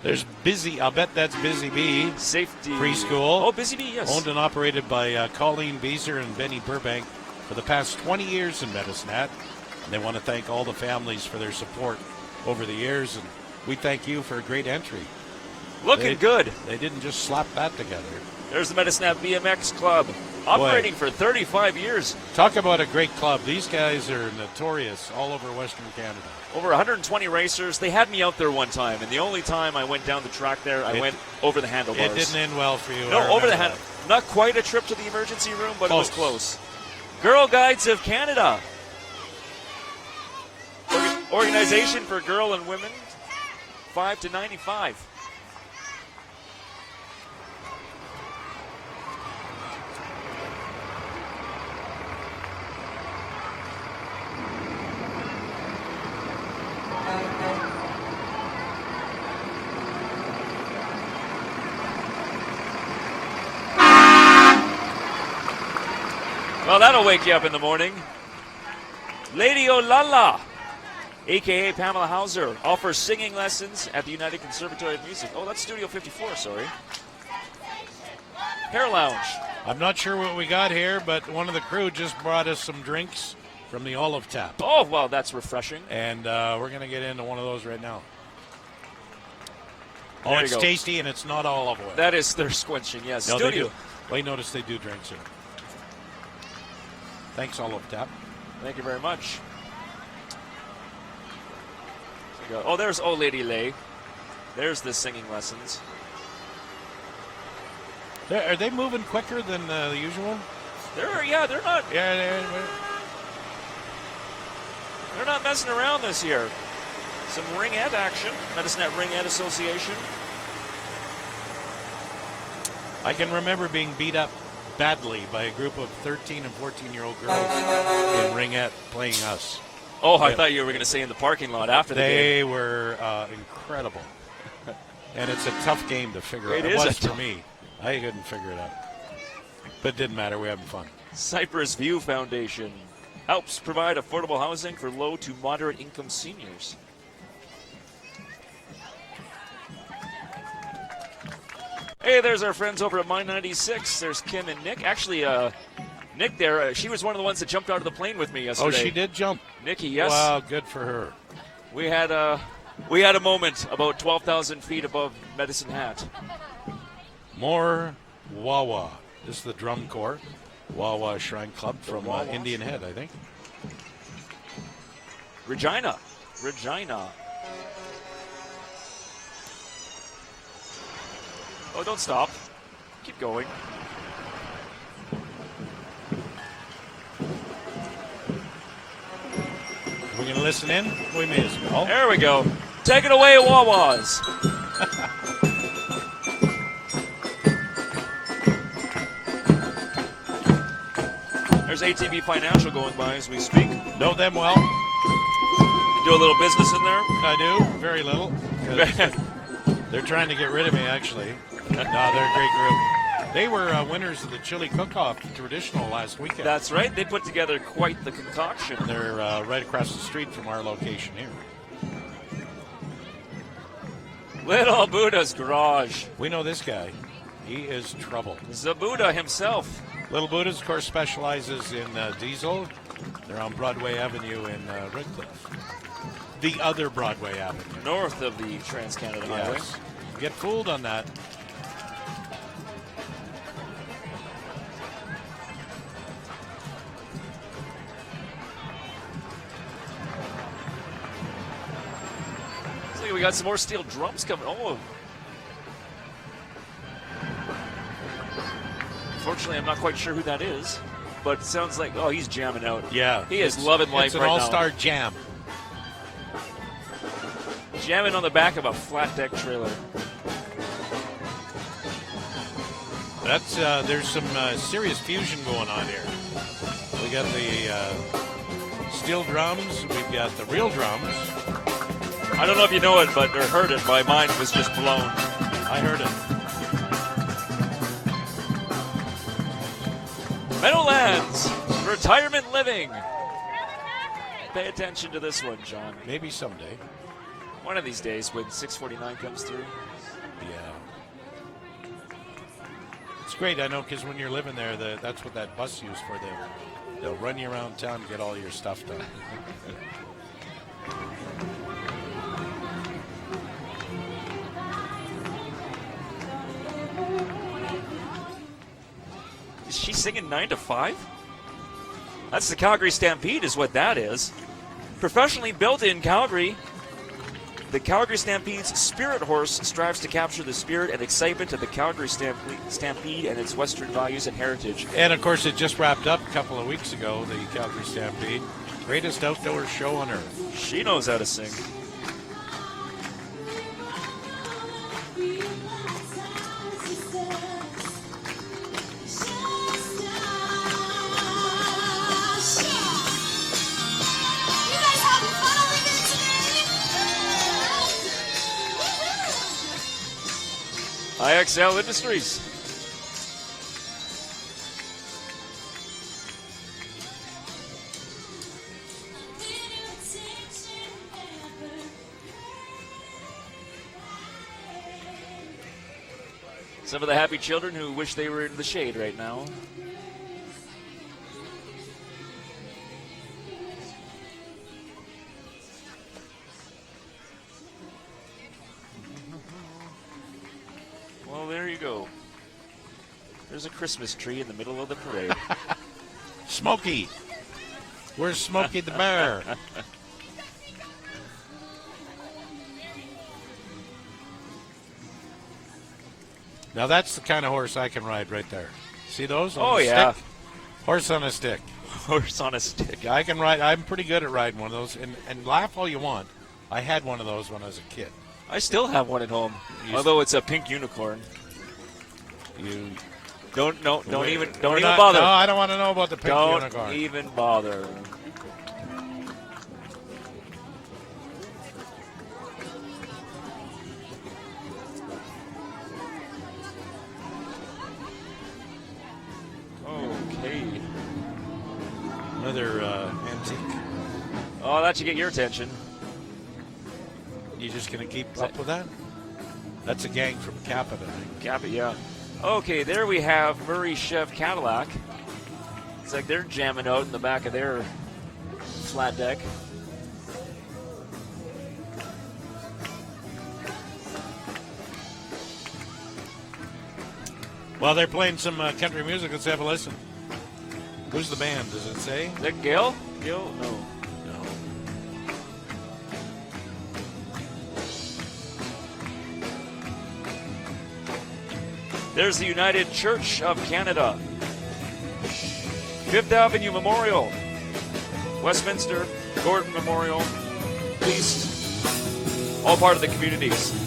There's Busy. I'll bet that's Busy Bee. Safety Preschool. Oh, Busy Bee, yes. Owned and operated by Colleen Beezer and Benny Burbank for the past 20 years in Medicine Hat. And they want to thank all the families for their support over the years. And we thank you for a great entry. Looking good. They didn't just slap that together. There's the Medicine Hat BMX Club, operating for 35 years. Talk about a great club. These guys are notorious all over Western Canada. Over 120 racers. They had me out there one time, and the only time I went down the track there, I went over the handlebars. It didn't end well for you. No, over the hand. Not quite a trip to the emergency room, but it was close. Girl Guides of Canada. Organization for Girl and Women, 5 to 95. Well, that'll wake you up in the morning. Lady Olala, a.k.a. Pamela Hauser, offers singing lessons at the United Conservatory of Music. Oh, that's Studio 54, sorry. Hair Lounge. I'm not sure what we got here, but one of the crew just brought us some drinks from the Olive Tap. Oh, well, that's refreshing. And we're going to get into one of those right now. Oh, There it's you go. tasty, and it's not olive oil. That is thirst quenching, yes. No, they Studio. do. Well, you notice they do drinks here. Thanks, Olive Tap. Thank you very much. Oh, there's Old Lady Lay. There's the singing lessons. Are they moving quicker than the usual? They're not. Yeah, They're not messing around this year. Some ringette action. Medicine Hat Ringette Association. I can remember being beat up badly by a group of 13 and 14-year-old girls in ringette playing us. Oh, I thought you were going to say in the parking lot after the game. They were incredible. And it's a tough game to figure out. It It is was a for me. I couldn't figure it out. But it didn't matter. We're having fun. Cypress View Foundation helps provide affordable housing for low to moderate income seniors. Hey, there's our friends over at Mine 96. There's Kim and Nick. Actually, Nick there, she was one of the ones that jumped out of the plane with me yesterday. Oh, she did jump? Nikki, yes. Wow, good for her. We had a moment about 12,000 feet above Medicine Hat. More Wawa. This is the drum corps. Wawa Shrine Club from Indian Head, I think. Regina. Oh, don't stop. Keep going. We're going to listen in? We may as well. There we go. Take it away, Wawas. There's ATB Financial going by as we speak. Know them well? Do a little business in there? I do. Very little. They're trying to get rid of me, actually. No, they're a great group. They were winners of the Chili Cook-Off traditional last weekend. That's right. They put together quite the concoction. They're right across the street from our location here. Little Buddha's Garage. We know this guy. He is trouble. Zabuda himself. Little Buddha's, of course, specializes in diesel. They're on Broadway Avenue in Redcliffe. The other Broadway Avenue. North of the Trans-Canada Highway. Yes. Get fooled on that. We got some more steel drums coming. Oh. Unfortunately, I'm not quite sure who that is, but it sounds like, oh, he's jamming out. Yeah. He is loving life right now. It's an all-star jam. Jamming on the back of a flat deck trailer. That's there's some serious fusion going on here. We got the steel drums. We've got the real drums. I don't know if you know it, but or heard it. My mind was just blown. I heard it. Meadowlands, retirement living. Pay attention to this one, John. Maybe someday. One of these days when 649 comes through. Yeah. It's great, I know, because when you're living there, that's what that bus used for. They'll run you around town to get all your stuff done. Is she singing 9 to 5? That's the Calgary Stampede is what that is. Professionally built in Calgary, the Calgary Stampede's Spirit Horse strives to capture the spirit and excitement of the Calgary Stampede and its Western values and heritage. And, of course, it just wrapped up a couple of weeks ago, the Calgary Stampede. Greatest outdoor show on earth. She knows how to sing. IXL Industries. Some of the happy children who wish they were in the shade right now. Well, there you go. There's a Christmas tree in the middle of the parade. Smokey. Where's Smokey the Bear? Now that's the kind of horse I can ride right there. See those? On the yeah. Stick? Horse on a stick. Horse on a stick. Yeah, I can ride. I'm pretty good at riding one of those. And laugh all you want. I had one of those when I was a kid. I still have one at home, although it's a pink unicorn. You don't even not, bother. No, I don't want to know about the pink unicorn. Don't even bother. Okay. Another antique. Oh, that should get your attention. You just going to keep up with that? That's a gang from Capita. Capita, yeah. Okay, there we have Murray Chev Cadillac. It's like they're jamming out in the back of their flat deck. While they're playing some country music, let's have a listen. Who's the band? Does it say? Is that Gil? Gil? No. There's the United Church of Canada. Fifth Avenue Memorial. Westminster, Gordon Memorial, East, all part of the communities.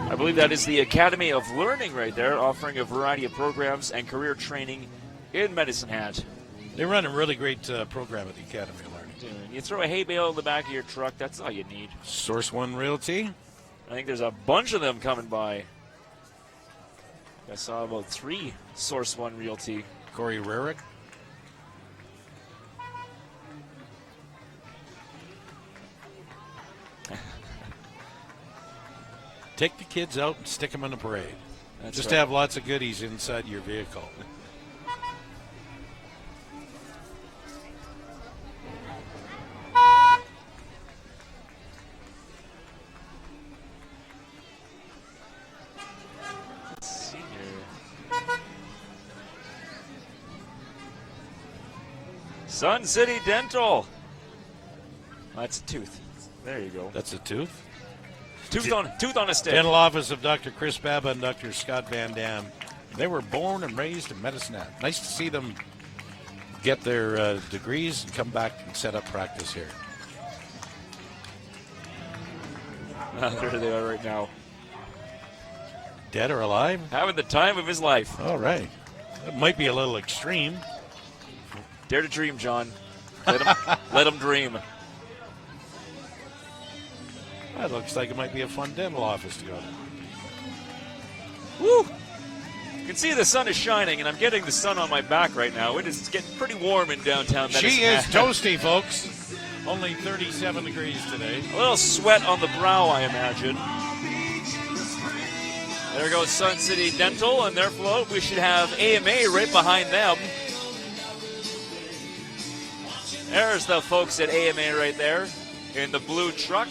I believe that is the Academy of Learning right there, offering a variety of programs and career training in Medicine Hat. They run a really great program at the Academy of Learning. You throw a hay bale in the back of your truck, that's all you need. Source One Realty. I think there's a bunch of them coming by. I saw about 3 Source One Realty. Corey Rarick. Take the kids out and stick them in the parade. That's Just right. to have lots of goodies inside your vehicle. Let's see here. Sun City Dental. That's a tooth. There you go. That's a tooth. Tooth on a stick. Dental office of Dr. Chris Baba and Dr. Scott Van Dam. They were born and raised in Medicine Hat. Nice to see them get their degrees and come back and set up practice here. There they are right now. Dead or alive? Having the time of his life. All right. That might be a little extreme. Dare to dream, John. Let him dream. That looks like it might be a fun dental office to go to. Woo! You can see the sun is shining, and I'm getting the sun on my back right now. It's getting pretty warm in downtown Medicine She is Hat. toasty, folks. Only 37 degrees today. A little sweat on the brow, I imagine. There goes Sun City Dental and their float. We should have AMA right behind them. There's the folks at AMA right there in the blue truck.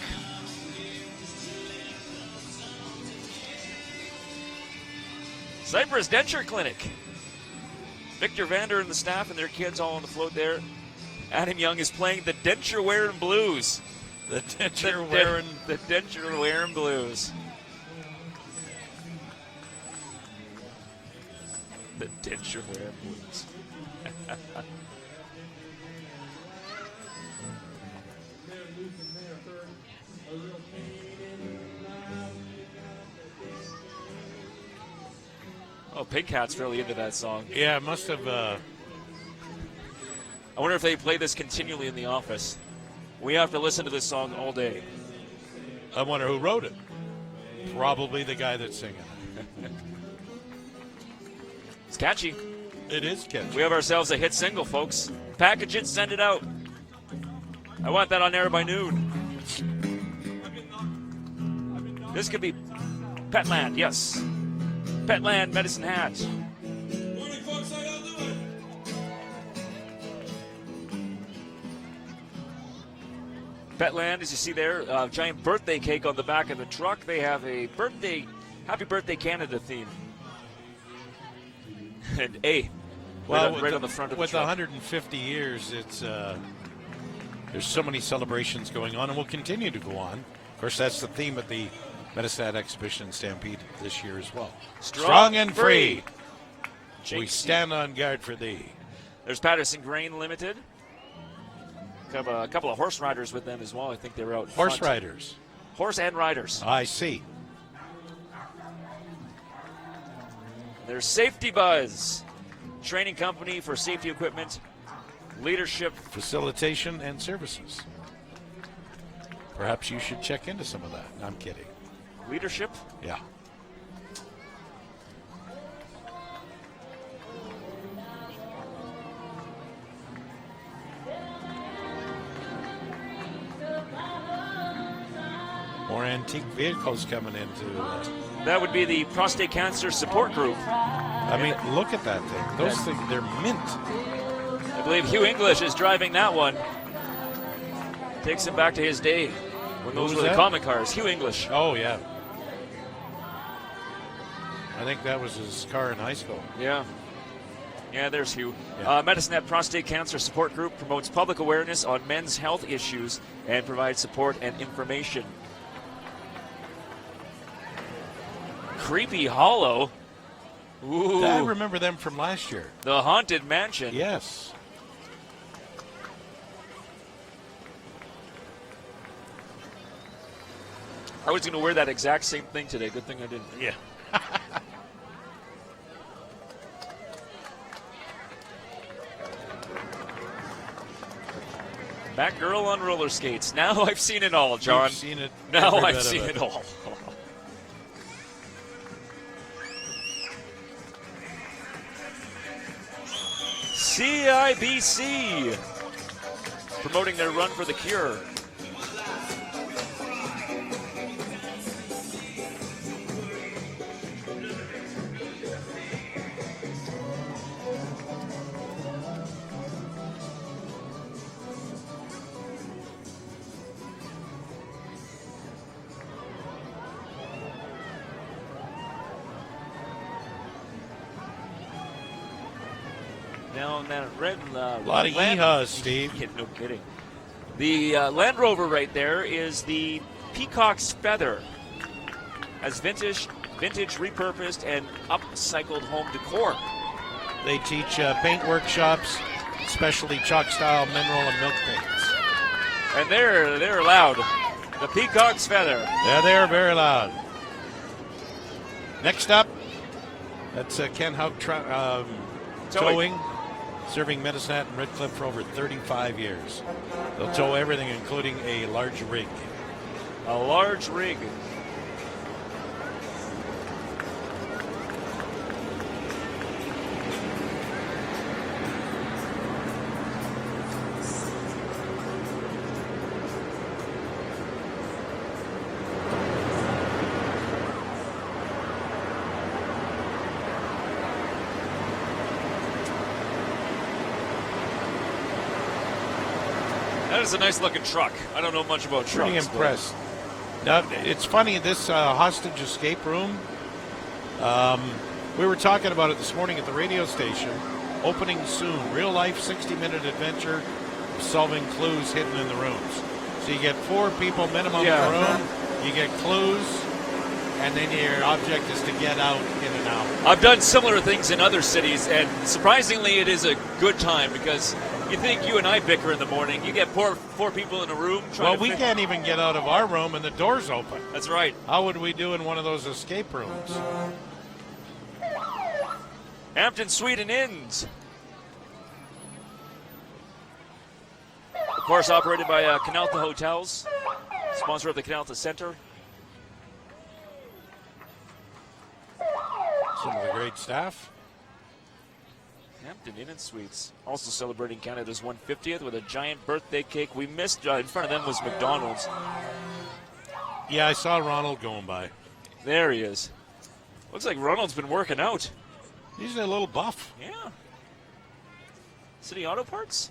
Cypress Denture Clinic. Victor Vander and the staff and their kids all on the float there. Adam Young is playing the denture wearing blues. The denture wearing. The denture wearing blues. The denture wearing blues. Oh, Pig Cat's really into that song. Yeah, it must have. I wonder if they play this continually in the office. We have to listen to this song all day. I wonder who wrote it. Probably the guy that's singing. It's catchy. It is catchy. We have ourselves a hit single, folks. Package it, send it out. I want that on air by noon. This could be Petland, yes. Petland, Medicine Hat. Morning, folks. How y'all doing? Petland, as you see there, giant birthday cake on the back of the truck. They have a birthday, Happy Birthday Canada theme. And right on the front of the with truck. 150 years, it's there's so many celebrations going on, and will continue to go on. Of course, that's the theme of the Medicine Hat Exhibition and Stampede this year as well. Strong and free. We stand on guard for thee. There's Patterson Grain Limited. A couple of horse riders with them as well. I think they were out in Horse front. riders. Horse and riders. I see. There's Safety Buzz, training company for safety equipment, leadership. Facilitation and services. Perhaps you should check into some of that. No, I'm kidding. Leadership? Yeah. More antique vehicles coming into. That would be the Prostate Cancer Support Group. I mean, look at that thing. Those things, they're mint. I believe Hugh English is driving that one. Takes him back to his day when those were the common cars. Hugh English. Oh, yeah. I think that was his car in high school. Yeah. Yeah, there's Hugh. Yeah. Medicine Hat Prostate Cancer Support Group promotes public awareness on men's health issues and provides support and information. Creepy Hollow. Ooh. I remember them from last year. The Haunted Mansion. Yes. I was going to wear that exact same thing today. Good thing I didn't. Yeah. Batgirl on roller skates. Now I've seen it all, John. You've seen it. Now every I've bit of seen it all. CIBC promoting their run for the cure. Now, that red. A lot of yeehaws, Steve. Yeah, no kidding. The Land Rover right there is the Peacock's Feather, as vintage, repurposed, and upcycled home decor. They teach paint workshops, specialty chalk-style mineral and milk paints. And they're loud. The Peacock's Feather. Yeah, they are very loud. Next up, that's Ken Hauk Towing, serving Medicine and Red Cliff for over 35 years. They'll tow everything, including a large rig. A large rig. That is a nice looking truck. I don't know much about trucks. Pretty impressed. Now, it's funny, this hostage escape room, we were talking about it this morning at the radio station. Opening soon. Real life 60-minute adventure of solving clues hidden in the rooms. So you get 4 people minimum in the room. You get clues, and then your object is to get out in an hour. I've done similar things in other cities, and surprisingly, it is a good time because you think you and I bicker in the morning. You get four people in a room. Well, we can't even get out of our room, and the door's open. That's right. How would we do in one of those escape rooms? Hampton Sweden Inns. Of course, operated by Canalta Hotels, sponsor of the Canalta Center. Some of the great staff. Hampton Inn and Suites. Also celebrating Canada's 150th with a giant birthday cake. We missed, in front of them was McDonald's. Yeah, I saw Ronald going by. There he is. Looks like Ronald's been working out. He's a little buff. Yeah. City Auto Parts?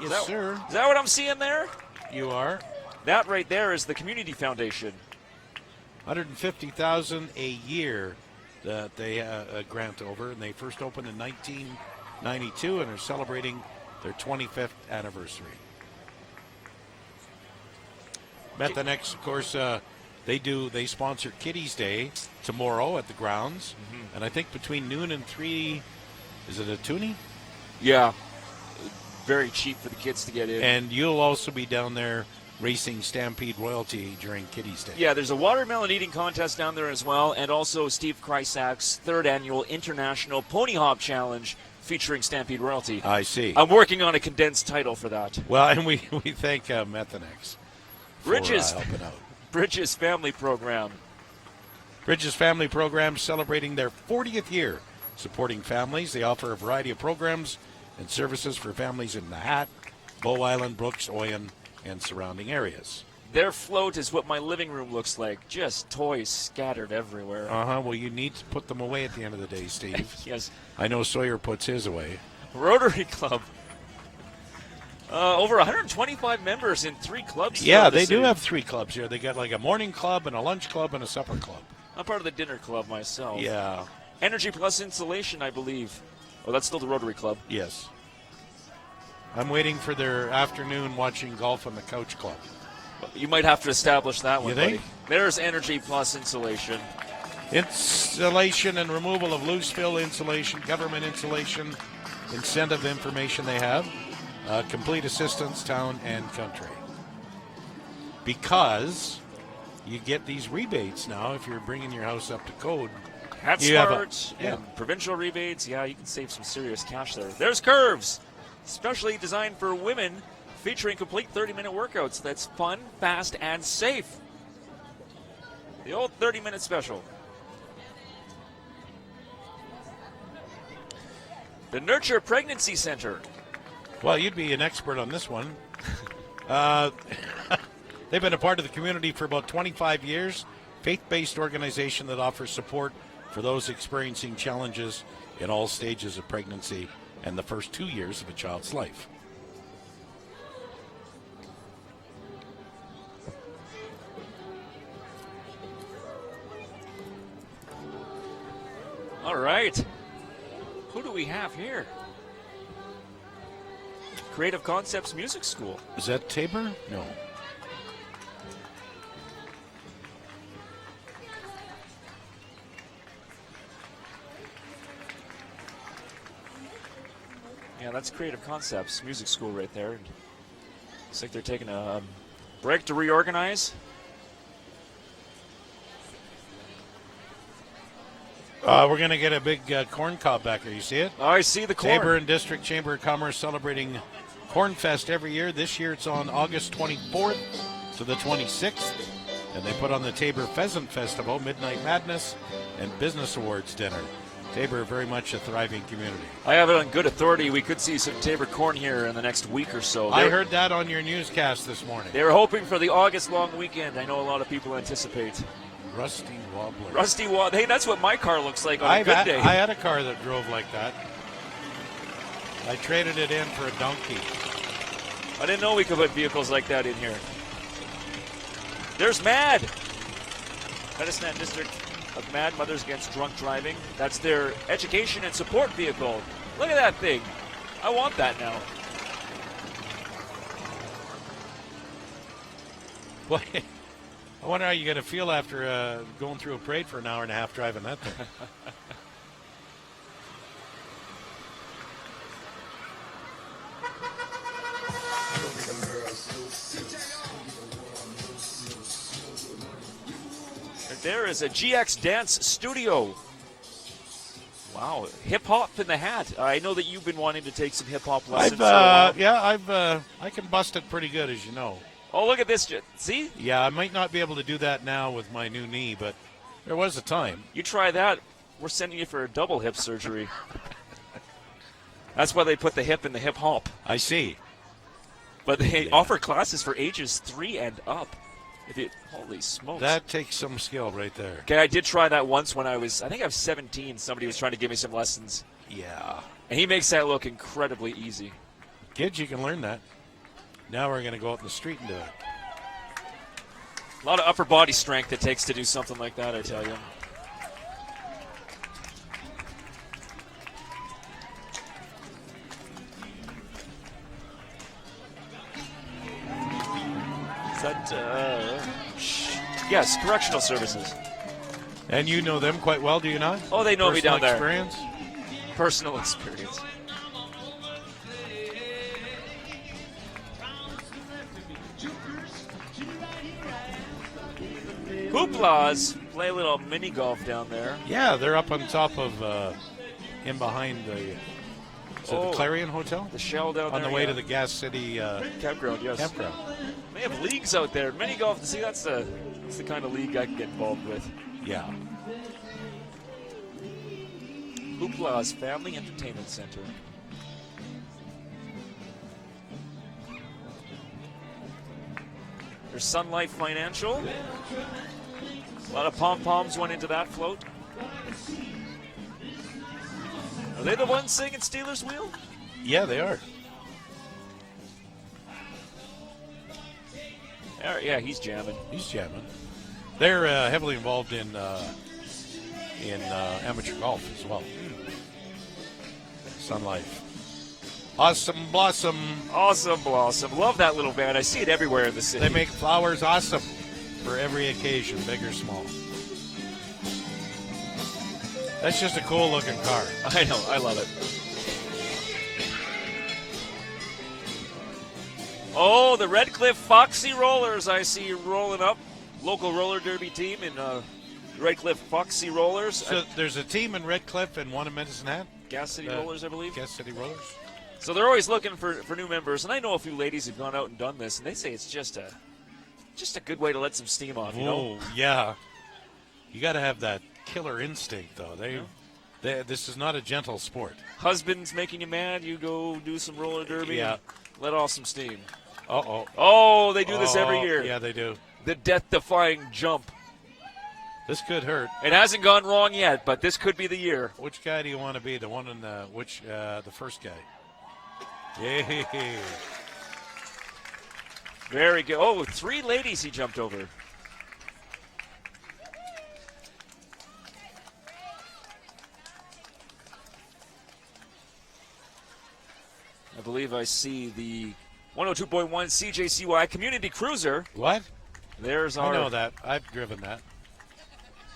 Yes, sir. Is that what I'm seeing there? You are. That right there is the Community Foundation. $150,000 a year that they grant over, and they first opened in 1992 and are celebrating their 25th anniversary. Methanex, of course, they sponsor Kiddies Day tomorrow at the grounds, and I think between noon and 3, is it a toonie? Yeah, very cheap for the kids to get in. And you'll also be down there racing Stampede royalty during Kiddies Day. Yeah, there's a watermelon eating contest down there as well, and also Steve Kreisak's 3rd annual International Pony Hop Challenge featuring Stampede royalty. I see. I'm working on a condensed title for that. Well, and we thank Methanex for Bridges, helping out. Bridges Family Program. Bridges Family Program celebrating their 40th year supporting families. They offer a variety of programs and services for families in the Hat, Bow Island, Brooks, Oyen, and surrounding areas. Their float is what my living room looks like, just toys scattered everywhere. Well, you need to put them away at the end of the day, Steve. Yes. I know Sawyer puts his away. Rotary Club. Over 125 members in 3 clubs. Yeah, they do have 3 clubs here. They got like a morning club and a lunch club and a supper club. I'm part of the dinner club myself. Yeah. Energy Plus Insulation, I believe. Oh, that's still the Rotary Club. Yes. I'm waiting for their afternoon watching golf on the couch club. You might have to establish that one, You think? buddy. There's Energy Plus Insulation. Installation and removal of loose fill insulation, government insulation, incentive information they have. Complete assistance, town and country. Because you get these rebates now if you're bringing your house up to code. Hat Smart and provincial rebates. Yeah, you can save some serious cash there. There's Curves, specially designed for women, featuring complete 30-minute workouts. That's fun, fast, and safe. The old 30-minute special. The Nurture Pregnancy Center. Well, you'd be an expert on this one. They've been a part of the community for about 25 years. Faith-based organization that offers support for those experiencing challenges in all stages of pregnancy and the first 2 years of a child's life. All right. Who do we have here? Creative Concepts Music School. Is that Tabor? No. Yeah, Yeah, that's Creative Concepts Music School right there. And looks like they're taking a break to reorganize. We're going to get a big corn cob back there. You see it? Oh, I see the corn. Tabor and District Chamber of Commerce celebrating Corn Fest every year. This year it's on August 24th to the 26th. And they put on the Tabor Pheasant Festival, Midnight Madness, and Business Awards dinner. Tabor, very much a thriving community. I have it on good authority. We could see some Tabor corn here in the next week or so. I heard that on your newscast this morning. They were hoping for the August long weekend. I know a lot of people anticipate. Rusty Wobbler. Rusty Wobbler. Hey, that's what my car looks like on a good day. I had a car that drove like that. I traded it in for a donkey. I didn't know we could put vehicles like that in here. There's MAD. Medicine District of MAD, Mothers Against Drunk Driving. That's their education and support vehicle. Look at that thing. I want that now. Boy, I wonder how you're going to feel after going through a parade for an hour and a half driving that thing. There is a GX Dance Studio. Wow, hip hop in the hat. I know that you've been wanting to take some hip hop lessons. I can bust it pretty good, as you know. Oh, look at this. See? Yeah, I might not be able to do that now with my new knee, but there was a time. You try that, we're sending you for a double hip surgery. That's why they put the hip in the hip hop. I see. But they offer classes for ages 3 and up. Holy smokes. That takes some skill right there. Okay, I did try that once when I was 17. Somebody was trying to give me some lessons. Yeah. And he makes that look incredibly easy. Kids, you can learn that. Now we're going to go out in the street and do it. A lot of upper body strength it takes to do something like that, I tell you. Is that, yes, correctional services. And you know them quite well, do you not? Oh, they know me down there. Experience? Personal experience. Hooplas play a little mini golf down there. Yeah, they're up on top of, in behind the Clarion Hotel? The Shell down there. On the way to the Gas City campground, yes. Campground. They have leagues out there. Mini golf, see, that's the kind of league I can get involved with. Yeah. Hoopla's Family Entertainment Center. There's Sun Life Financial. A lot of pom-poms went into that float. Are they the ones singing Steelers Wheel? Yeah, they are. Yeah, he's jamming. He's jamming. They're heavily involved in amateur golf as well. Sun Life. Awesome Blossom. Awesome Blossom. Love that little band. I see it everywhere in the city. They make flowers awesome for every occasion, big or small. That's just a cool looking car. I know. I love it. Oh, the Red Cliff Foxy Rollers I see rolling up. Local roller derby team in Red Cliff Foxy Rollers. So there's a team in Red Cliff and one in Medicine Hat? Gas City Rollers, I believe. Gas City Rollers. So they're always looking for new members. And I know a few ladies have gone out and done this, and they say it's just a good way to let some steam off, you know? Oh, yeah. You got to have that killer instinct, though. This is not a gentle sport. Husband's making you mad, you go do some roller derby. Yeah. And let off some steam. Uh-oh. Oh, they do this every year. Yeah, they do. The death-defying jump. This could hurt. It hasn't gone wrong yet, but this could be the year. Which guy do you want to be? The one in the first guy? Yeah. Very good. Oh, 3 ladies he jumped over. I believe I see the 102.1 CJCY Community Cruiser. What? There's our... I know that. I've driven that.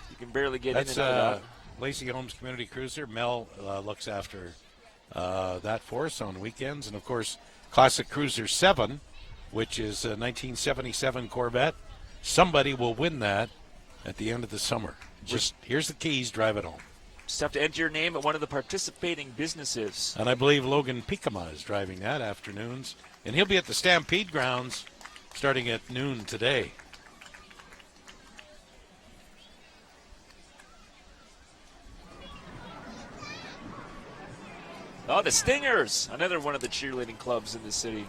You can barely get That's in and out of that. Lacey Holmes Community Cruiser. Mel looks after that for us on weekends. And, of course, Classic Cruiser 7, which is a 1977 Corvette. Somebody will win that at the end of the summer. Just here's the keys, drive it home. Just have to enter your name at one of the participating businesses. And I believe Logan Pikama is driving that afternoons. And he'll be at the Stampede grounds starting at noon today. Oh, the Stingers, another one of the cheerleading clubs in the city.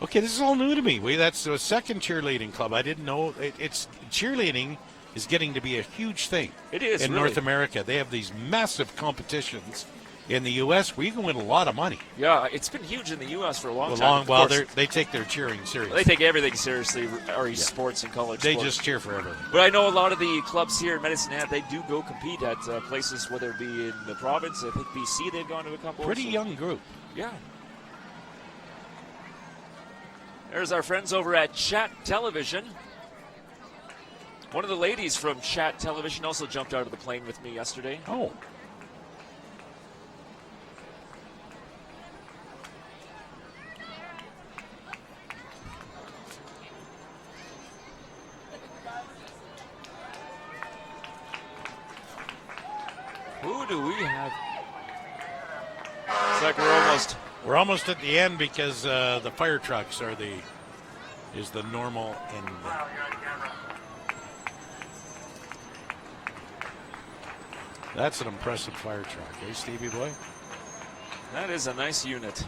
Okay, this is all new to me. That's the second cheerleading club. I didn't know. It's cheerleading is getting to be a huge thing. It is, in really. North America. They have these massive competitions in the U.S. where you can win a lot of money. Yeah, it's been huge in the U.S. for a long time. Well, they take their cheering seriously. They take everything seriously, or sports and college They sports. just cheer for everything. But I know a lot of the clubs here in Medicine Hat, they do go compete at places, whether it be in the province. I think BC, they've gone to a couple. Pretty young group. Yeah. There's our friends over at Chat Television. One of the ladies from Chat Television also jumped out of the plane with me yesterday. Oh. Who do we have? It's like we're almost at the end because the fire trucks is the normal end. That's an impressive fire truck, eh, Stevie boy? That is a nice unit.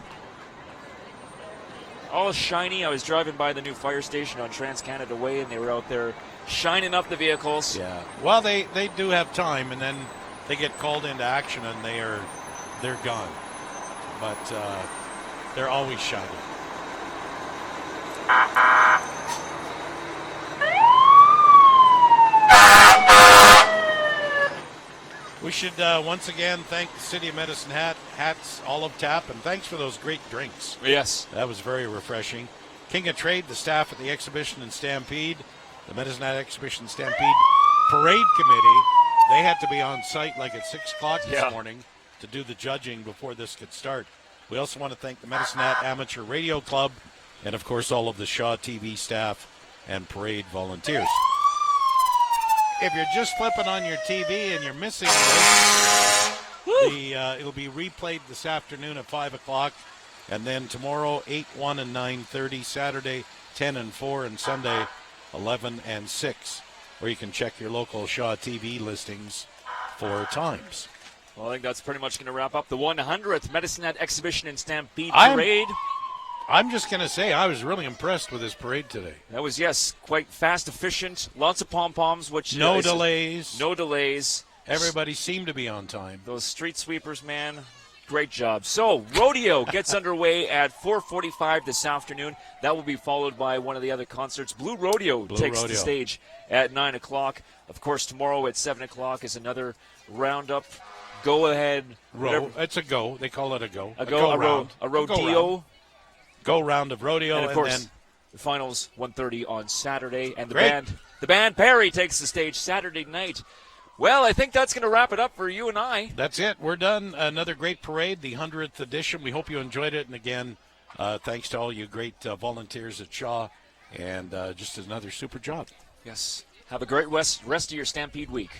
All shiny. I was driving by the new fire station on Trans-Canada Way, and they were out there shining up the vehicles. Yeah. Well, they do have time, and then they get called into action, and they're gone. But they're always shining. We should once again thank the City of Medicine Hat, Hats Olive Tap, and thanks for those great drinks. Yes. That was very refreshing. King of Trade, the staff at the exhibition in Stampede, the Medicine Hat Exhibition Stampede Parade Committee, they had to be on site like at 6 o'clock this morning to do the judging before this could start. We also want to thank the Medicine Hat Amateur Radio Club and, of course, all of the Shaw TV staff and parade volunteers. If you're just flipping on your TV and you're missing this, it'll be replayed this afternoon at 5 o'clock, and then tomorrow 8, 1, and 9:30, Saturday 10 and 4, and Sunday 11 and 6, where you can check your local Shaw TV listings for times. Well, I think that's pretty much going to wrap up the 100th Medicine Hat Exhibition and Stampede Parade. I'm just going to say I was really impressed with this parade today. That was, quite fast, efficient, lots of pom-poms. No delays. No delays. Everybody seemed to be on time. Those street sweepers, man, great job. So, rodeo gets underway at 4:45 this afternoon. That will be followed by one of the other concerts. Blue Rodeo takes the stage at 9 o'clock. Of course, tomorrow at 7 o'clock is another roundup. Go ahead. It's a go. They call it a go. A rodeo. Go round of rodeo, and of course, then the finals 1:30 on Saturday, and the band Perry takes the stage Saturday night. Well, I think that's going to wrap it up for you and I. That's it. We're done. Another great parade, the 100th edition. We hope you enjoyed it, and again, thanks to all you great volunteers at Shaw, and just another super job. Yes. Have a great rest of your Stampede week.